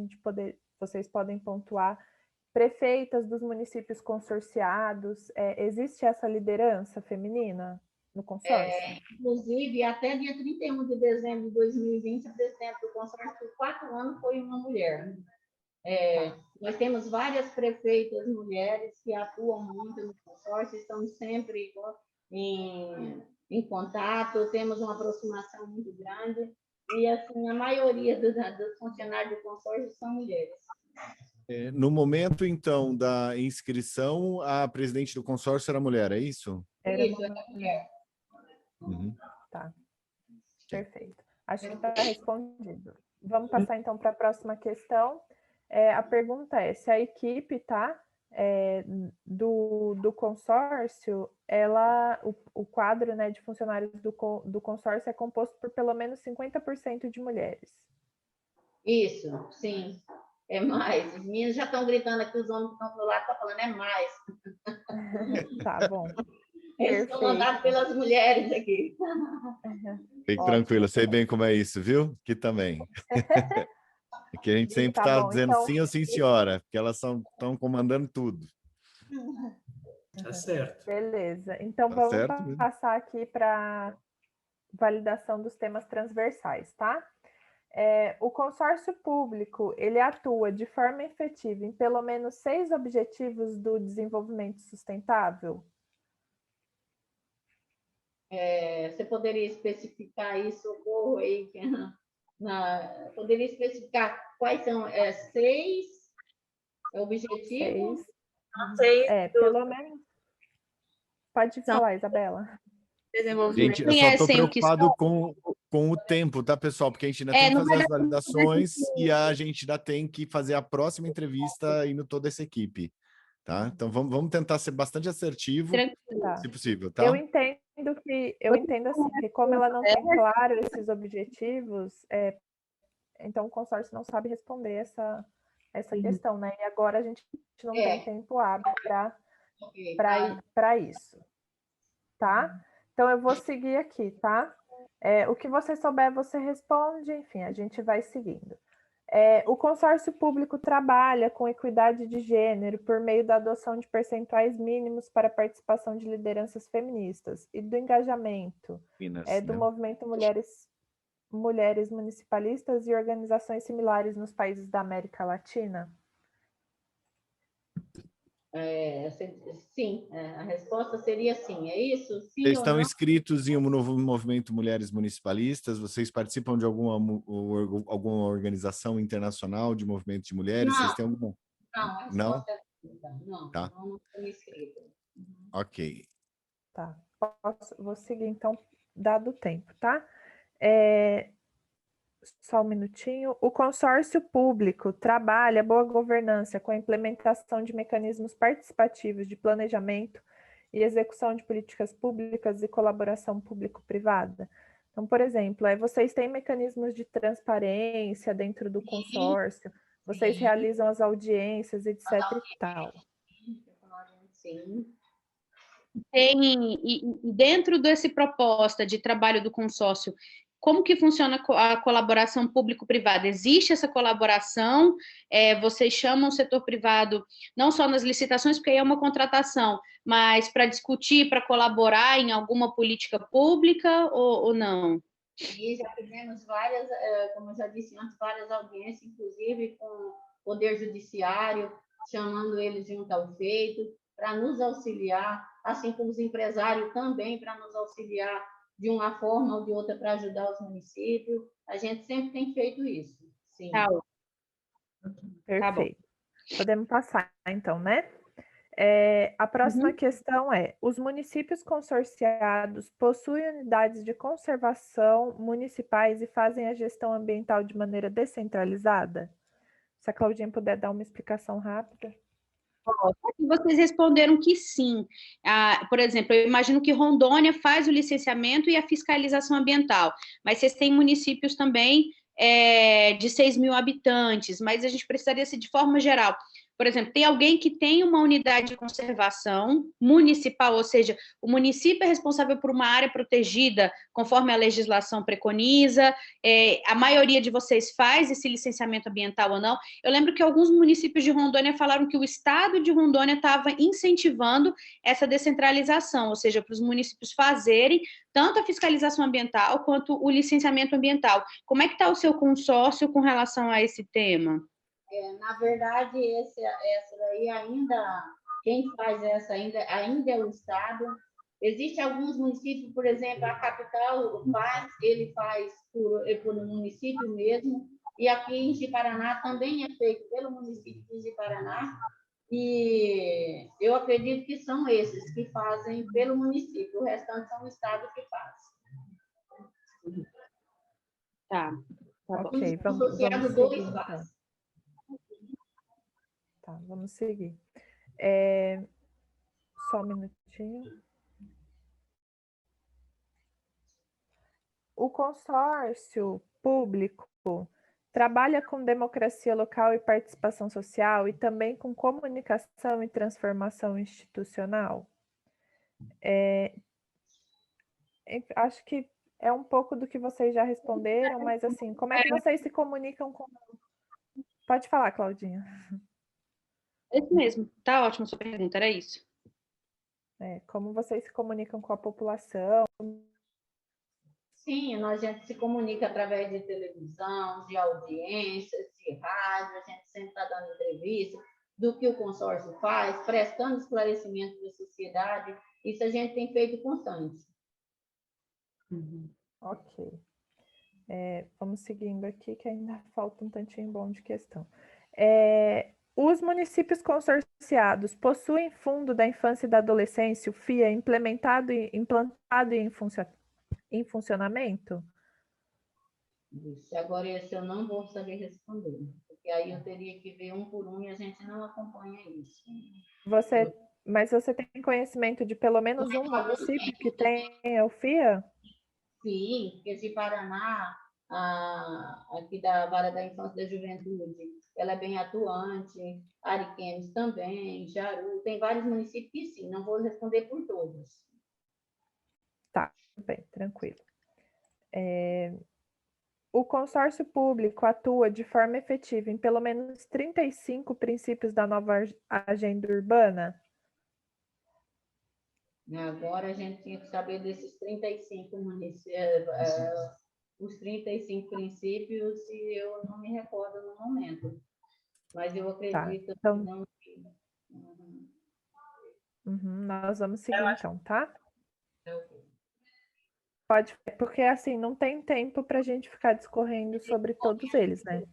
vocês podem pontuar prefeitas dos municípios consorciados. Existe essa liderança feminina no consórcio? Inclusive, até dia 31 de dezembro de 2020, a presidente do consórcio por 4 anos foi uma mulher. Nós temos várias prefeitas mulheres que atuam muito no consórcio, estamos sempre em contato, temos uma aproximação muito grande, e assim, a maioria dos funcionários do consórcio são mulheres. No momento, então, da inscrição, a presidente do consórcio era mulher, é isso? Era mulher. Uhum. Tá, perfeito. Acho que está respondido. Vamos passar, então, para a próxima questão. A pergunta é se a equipe, tá, do consórcio, o quadro, né, de funcionários do consórcio é composto por pelo menos 50% de mulheres. Isso, sim. É mais. Os meninos já estão gritando aqui, os homens que estão do lado estão falando, é mais. Tá bom. Eles são mandados pelas mulheres aqui. Fique tranquilo, sei bem como é isso, viu? Aqui também. Aqui a gente sempre está dizendo então, sim ou sim, senhora, porque elas estão comandando tudo. Tá certo. Beleza. Então, tá vamos passar aqui para validação dos temas transversais, tá? O consórcio público, ele atua de forma efetiva em pelo menos 6 objetivos do desenvolvimento sustentável? Você poderia especificar isso, socorro aí? Poderia especificar quais são 6 objetivos? 6. Pelo menos. Pode falar, Isabela. Gente, eu só estou preocupado com o tempo, tá, pessoal? Porque a gente ainda tem que fazer as validações e a gente ainda tem que fazer a próxima entrevista indo toda essa equipe, tá? Então, vamos tentar ser bastante assertivo, se possível, tá? Eu entendo assim, que como ela não tem claro esses objetivos, então o consórcio não sabe responder essa questão, né? E agora a gente não tem tempo hábil para isso, tá? Então, eu vou seguir aqui, tá? O que você souber, você responde, enfim, a gente vai seguindo. O consórcio público trabalha com equidade de gênero por meio da adoção de percentuais mínimos para a participação de lideranças feministas e do engajamento do movimento mulheres municipalistas e organizações similares nos países da América Latina? Sim, a resposta seria sim. É isso? Sim Vocês ou estão não? inscritos em um novo movimento Mulheres Municipalistas? Vocês participam de alguma organização internacional de movimento de mulheres? Vocês Não, têm alguma? não, a Não? resposta é não, Tá. não estou inscrita. Ok. Tá. Vou seguir, então, dado o tempo, tá? Só um minutinho. O consórcio público trabalha boa governança com a implementação de mecanismos participativos de planejamento e execução de políticas públicas e colaboração público-privada. Então, por exemplo, vocês têm mecanismos de transparência dentro do consórcio, vocês realizam as audiências, etc. e tal. Sim. E dentro desse proposta de trabalho do consórcio, como que funciona a colaboração público-privada? Existe essa colaboração? Vocês chamam o setor privado não só nas licitações, porque aí é uma contratação, mas para discutir, para colaborar em alguma política pública ou não? E já tivemos várias, como eu já disse antes, várias audiências, inclusive com o Poder Judiciário, chamando eles junto ao feito, para nos auxiliar, assim como os empresários também, para nos auxiliar de uma forma ou de outra para ajudar os municípios. A gente sempre tem feito isso, sim. Tá. Perfeito. Podemos passar, então, né? A próxima questão os municípios consorciados possuem unidades de conservação municipais e fazem a gestão ambiental de maneira descentralizada? Se a Claudinha puder dar uma explicação rápida. Vocês responderam que sim. Por exemplo, eu imagino que Rondônia faz o licenciamento e a fiscalização ambiental, mas vocês têm municípios também de 6.000 habitantes, mas a gente precisaria ser de forma geral. Por exemplo, tem alguém que tem uma unidade de conservação municipal, ou seja, o município é responsável por uma área protegida, conforme a legislação preconiza, a maioria de vocês faz esse licenciamento ambiental ou não? Eu lembro que alguns municípios de Rondônia falaram que o estado de Rondônia estava incentivando essa descentralização, ou seja, para os municípios fazerem tanto a fiscalização ambiental quanto o licenciamento ambiental. Como é que está o seu consórcio com relação a esse tema? Na verdade, essa daí ainda, quem faz essa ainda é o Estado. Existem alguns municípios, por exemplo, a capital ele faz por um município mesmo, e aqui em Ji-Paraná também é feito pelo município de Ji-Paraná, e eu acredito que são esses que fazem pelo município, o restante são o Estado que faz. Tá bom. Ok, vamos seguir, então. Tá, vamos seguir. Só um minutinho. O consórcio público trabalha com democracia local e participação social e também com comunicação e transformação institucional. Acho que é um pouco do que vocês já responderam, mas assim, como é que vocês se comunicam com... Pode falar, Claudinha. É isso mesmo, tá ótimo a sua pergunta, era isso. Como vocês se comunicam com a população? Sim, a gente se comunica através de televisão, de audiências, de rádio, a gente sempre está dando entrevista do que o consórcio faz, prestando esclarecimento para a sociedade, isso a gente tem feito constante. Ok. Vamos seguindo aqui, que ainda falta um tantinho bom de questão. Os municípios consorciados possuem fundo da infância e da adolescência, o FIA, implantado e em funcionamento? Agora, esse eu não vou saber responder, porque aí eu teria que ver um por um e a gente não acompanha isso. Mas você tem conhecimento de pelo menos um município que tenha o FIA? Sim, porque de Paraná, aqui da Vara da Infância e da Juventude, ela é bem atuante, Ariquemes também, Jaru, tem vários municípios que sim, não vou responder por todos. Tá, bem, tranquilo. O consórcio público atua de forma efetiva em pelo menos 35 princípios da nova agenda urbana? Agora a gente tinha que saber desses 35 municípios, os 35 princípios, e eu não me recordo no momento. Mas eu acredito que não. Nós vamos seguir então, tá? Pode, porque assim, não tem tempo para a gente ficar discorrendo sobre todos eles, né?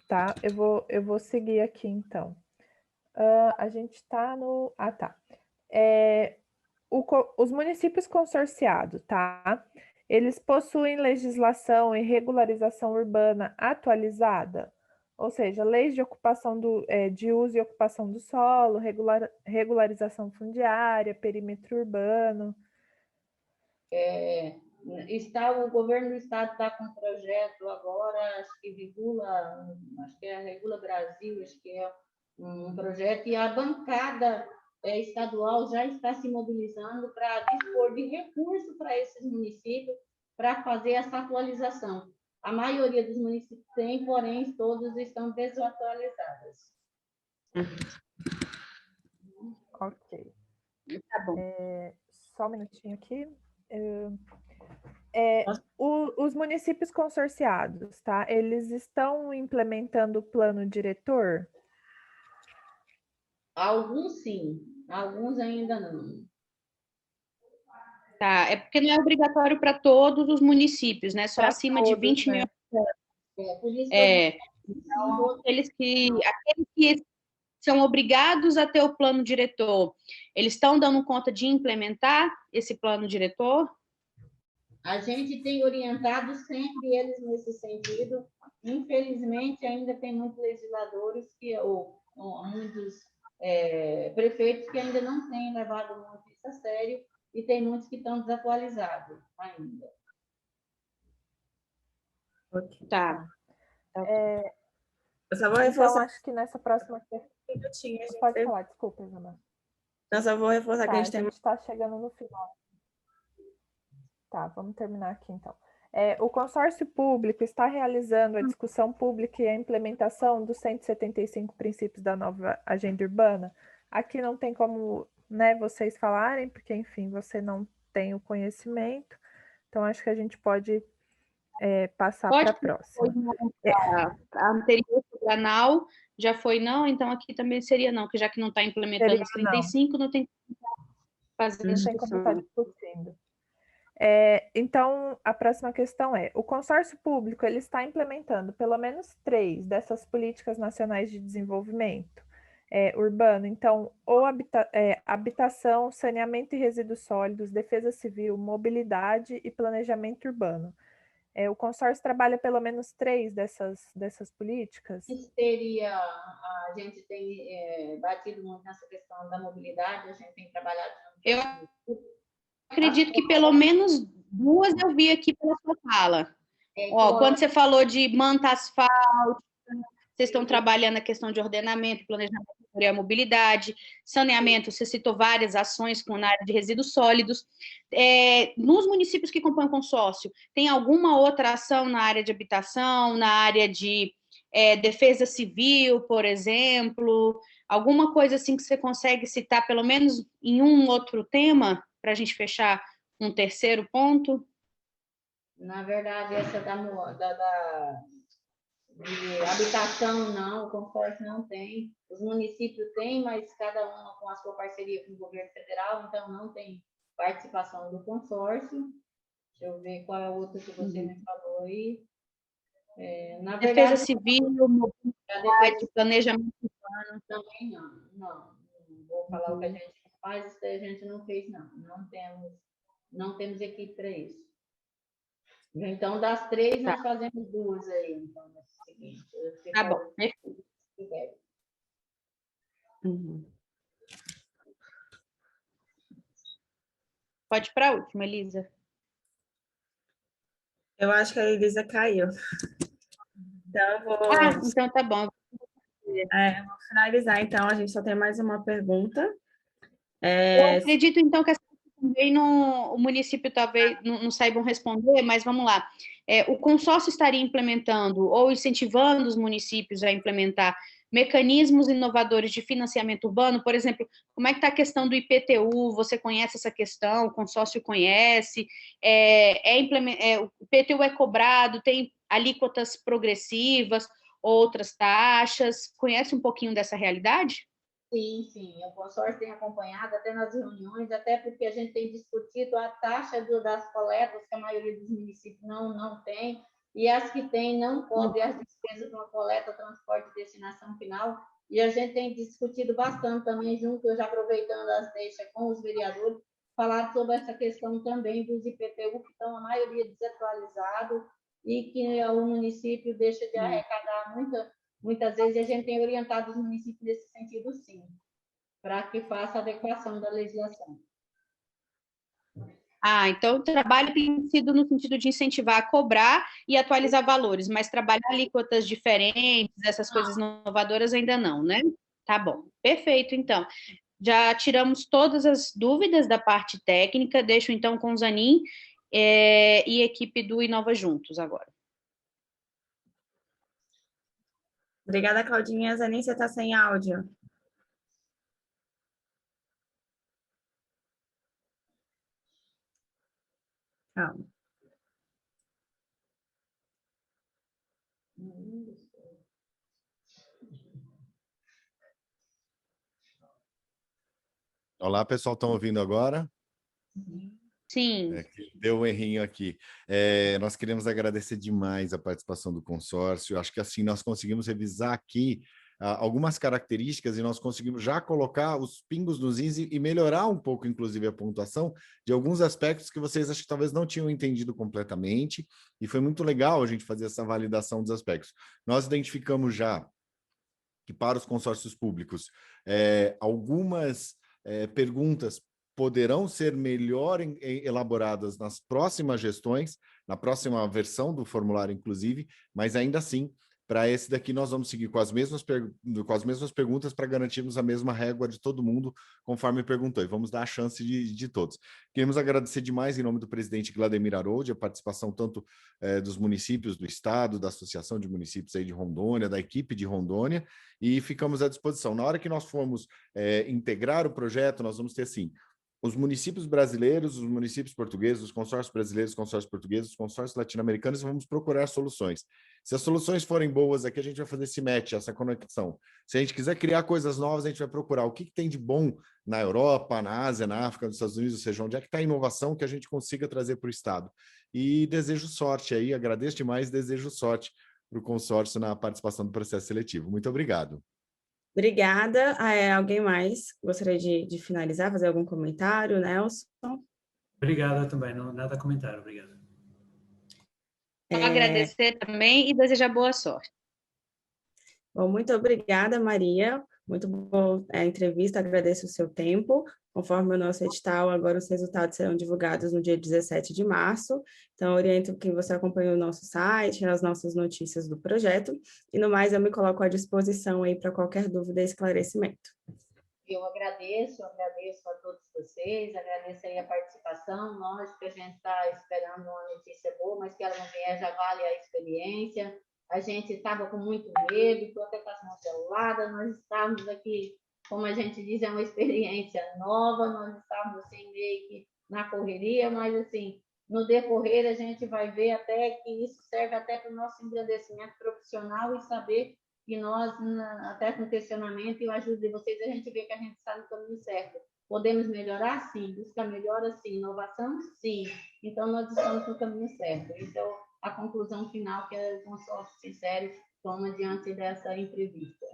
Tá, eu vou seguir aqui então. A gente está no... Ah, tá. Os municípios consorciados, tá? Eles possuem legislação e regularização urbana atualizada, ou seja, leis de ocupação de uso e ocupação do solo, regularização fundiária, perímetro urbano. O governo do estado está com um projeto agora, acho que é a Regula Brasil, acho que é um projeto, e a bancada estadual já está se mobilizando para dispor de recursos para esses municípios para fazer essa atualização. A maioria dos municípios tem, porém, todos estão desatualizados. Ok. Tá bom. Só um minutinho aqui. Os municípios consorciados, tá? Eles estão implementando o plano diretor? Alguns sim, alguns ainda não. Tá, é porque não é obrigatório para todos os municípios, né? Só acima de 20 mil. Então, aqueles que são obrigados a ter o plano diretor, eles estão dando conta de implementar esse plano diretor? A gente tem orientado sempre eles nesse sentido. Infelizmente, ainda tem muitos legisladores ou muitos prefeitos que ainda não têm levado muito isso a sério, e tem muitos que estão desatualizados ainda. Tá. Eu só vou reforçar. Então, acho que nessa próxima questão... Pode falar, desculpa, Isabel. Eu só vou reforçar que a gente está chegando no final. Tá, vamos terminar aqui então. O consórcio público está realizando a discussão pública e a implementação dos 175 princípios da nova agenda urbana. Aqui não tem como, né, vocês falarem, porque, enfim, você não tem o conhecimento. Então, acho que a gente pode passar para a próxima. A anterior sobre a NAU já foi não, então aqui também seria não, que já que não está implementando os 35, não tem como fazer não tem como estar discutindo. Então, a próxima questão o consórcio público ele está implementando pelo menos 3 dessas políticas nacionais de desenvolvimento urbano. Então, ou habitação, saneamento e resíduos sólidos, defesa civil, mobilidade e planejamento urbano. O consórcio trabalha pelo menos 3 dessas políticas? A gente tem batido muito nessa questão da mobilidade, a gente tem trabalhado... Eu acredito que pelo menos 2 eu vi aqui pela sua fala. Quando você falou de manta asfáltica, vocês estão trabalhando a questão de ordenamento, planejamento e a mobilidade, saneamento, você citou várias ações na área de resíduos sólidos. Nos municípios que compõem o consórcio, tem alguma outra ação na área de habitação, na área de defesa civil, por exemplo? Alguma coisa assim que você consegue citar, pelo menos em um outro tema, para a gente fechar um terceiro ponto? Na verdade, essa de habitação, não, o consórcio não tem. Os municípios têm, mas cada um com a sua parceria com o governo federal, então não tem participação do consórcio. Deixa eu ver qual é o outro que você me falou aí. Na defesa verdade, civil, mobilidade, planejamento urbano. Também não vou falar o que a gente faz, isso a gente não fez, não. Não temos equipe para isso. Então, das 3, nós fazemos 2 aí. Então, é o seguinte. Tá bom, perfeito. Pode ir para a última, Elisa. Eu acho que a Elisa caiu. Então, eu vou... então tá bom. Eu vou finalizar, então. A gente só tem mais uma pergunta. Eu acredito, então, que também o município talvez não saibam responder, mas vamos lá. O consórcio estaria implementando ou incentivando os municípios a implementar mecanismos inovadores de financiamento urbano? Por exemplo, como é que está a questão do IPTU? Você conhece essa questão? O consórcio conhece? O IPTU é cobrado? Tem alíquotas progressivas? outras taxas? Conhece um pouquinho dessa realidade? Sim, sim, o consórcio tem acompanhado até nas reuniões, até porque a gente tem discutido a taxa das coletas, que a maioria dos municípios não tem, e as que tem não cobrem as despesas com a coleta, transporte e destinação final, e a gente tem discutido bastante também, junto, já aproveitando as deixas com os vereadores, falar sobre essa questão também dos IPTU, que estão a maioria desatualizados, e que o município deixa de arrecadar muitas vezes, a gente tem orientado os municípios nesse sentido, sim, para que faça a adequação da legislação. Então o trabalho tem sido no sentido de incentivar a cobrar e atualizar valores, mas trabalhar alíquotas diferentes, essas coisas inovadoras ainda não, né? Tá bom, perfeito, então. Já tiramos todas as dúvidas da parte técnica, deixo então com o Zanin e equipe do Inova Juntos agora. Obrigada, Claudinha. Zanin, você está sem áudio. Calma. Olá, pessoal, estão ouvindo agora? Sim. Deu um errinho aqui. Nós queremos agradecer demais a participação do consórcio. Acho que assim nós conseguimos revisar aqui algumas características e nós conseguimos já colocar os pingos nos is e melhorar um pouco, inclusive, a pontuação de alguns aspectos que vocês acho que talvez não tinham entendido completamente, e foi muito legal a gente fazer essa validação dos aspectos. Nós identificamos já que para os consórcios públicos algumas perguntas poderão ser melhor elaboradas nas próximas gestões, na próxima versão do formulário, inclusive, mas ainda assim, para esse daqui nós vamos seguir com as mesmas perguntas para garantirmos a mesma régua de todo mundo, conforme perguntou, e vamos dar a chance de todos. Queremos agradecer demais, em nome do presidente Glademir Aroldi, a participação tanto dos municípios do estado, da Associação de Municípios aí de Rondônia, da equipe de Rondônia, e ficamos à disposição. Na hora que nós formos integrar o projeto, nós vamos ter, assim, os municípios brasileiros, os municípios portugueses, os consórcios brasileiros, os consórcios portugueses, os consórcios latino-americanos, vamos procurar soluções. Se as soluções forem boas, aqui a gente vai fazer esse match, essa conexão. Se a gente quiser criar coisas novas, a gente vai procurar o que tem de bom na Europa, na Ásia, na África, nos Estados Unidos, ou seja, onde é que está a inovação que a gente consiga trazer para o Estado. E desejo sorte aí, agradeço demais, desejo sorte para o consórcio na participação do processo seletivo. Muito obrigado. Obrigada. Alguém mais gostaria de finalizar, fazer algum comentário, Nelson? Obrigada também, nada a comentar, obrigado. Agradecer também e desejar boa sorte. Bom, muito obrigada, Maria. Muito boa a entrevista, agradeço o seu tempo. Conforme o nosso edital, agora os resultados serão divulgados no dia 17 de março. Então, oriento que você acompanhe o nosso site, as nossas notícias do projeto. E, no mais, eu me coloco à disposição aí para qualquer dúvida e esclarecimento. Eu agradeço a todos vocês, agradeço aí a participação. Lógico que a gente está esperando uma notícia boa, mas que ela não vier, já vale a experiência. A gente estava com muito medo, estou até com as mãos geladas, nós estávamos aqui, como a gente diz, é uma experiência nova, nós estávamos assim, meio que na correria, mas assim, no decorrer a gente vai ver até que isso serve até para o nosso engrandecimento profissional e saber que nós, até com questionamento e a ajuda de vocês, a gente vê que a gente está no caminho certo. Podemos melhorar? Sim. Buscar melhora? Sim. Inovação? Sim. Então, nós estamos no caminho certo. Então, a conclusão final que o consórcio Sincero toma diante dessa entrevista.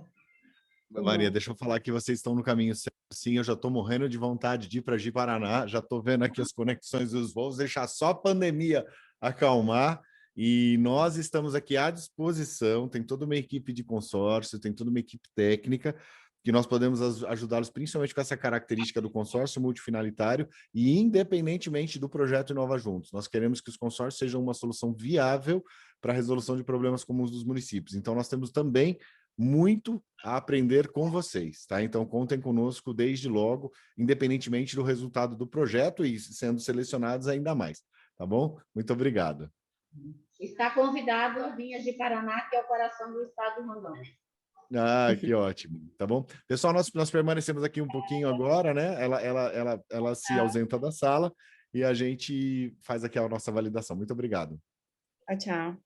Maria, deixa eu falar que vocês estão no caminho certo. Sim, eu já estou morrendo de vontade de ir para Ji-Paraná, já estou vendo aqui as conexões dos voos, deixar só a pandemia acalmar, e nós estamos aqui à disposição, tem toda uma equipe de consórcio, tem toda uma equipe técnica, que nós podemos ajudá-los principalmente com essa característica do consórcio multifinalitário e independentemente do projeto Inova Juntos. Nós queremos que os consórcios sejam uma solução viável para a resolução de problemas comuns dos municípios. Então, nós temos também muito a aprender com vocês, tá? Então, contem conosco desde logo, independentemente do resultado do projeto e sendo selecionados ainda mais, tá bom? Muito obrigado. Está convidado a vir de Paraná, que é o coração do estado do Rondônia. Ah, que ótimo, tá bom? Pessoal, nós permanecemos aqui um pouquinho agora, né? Ela se ausenta da sala e a gente faz aqui a nossa validação. Muito obrigado. Tchau.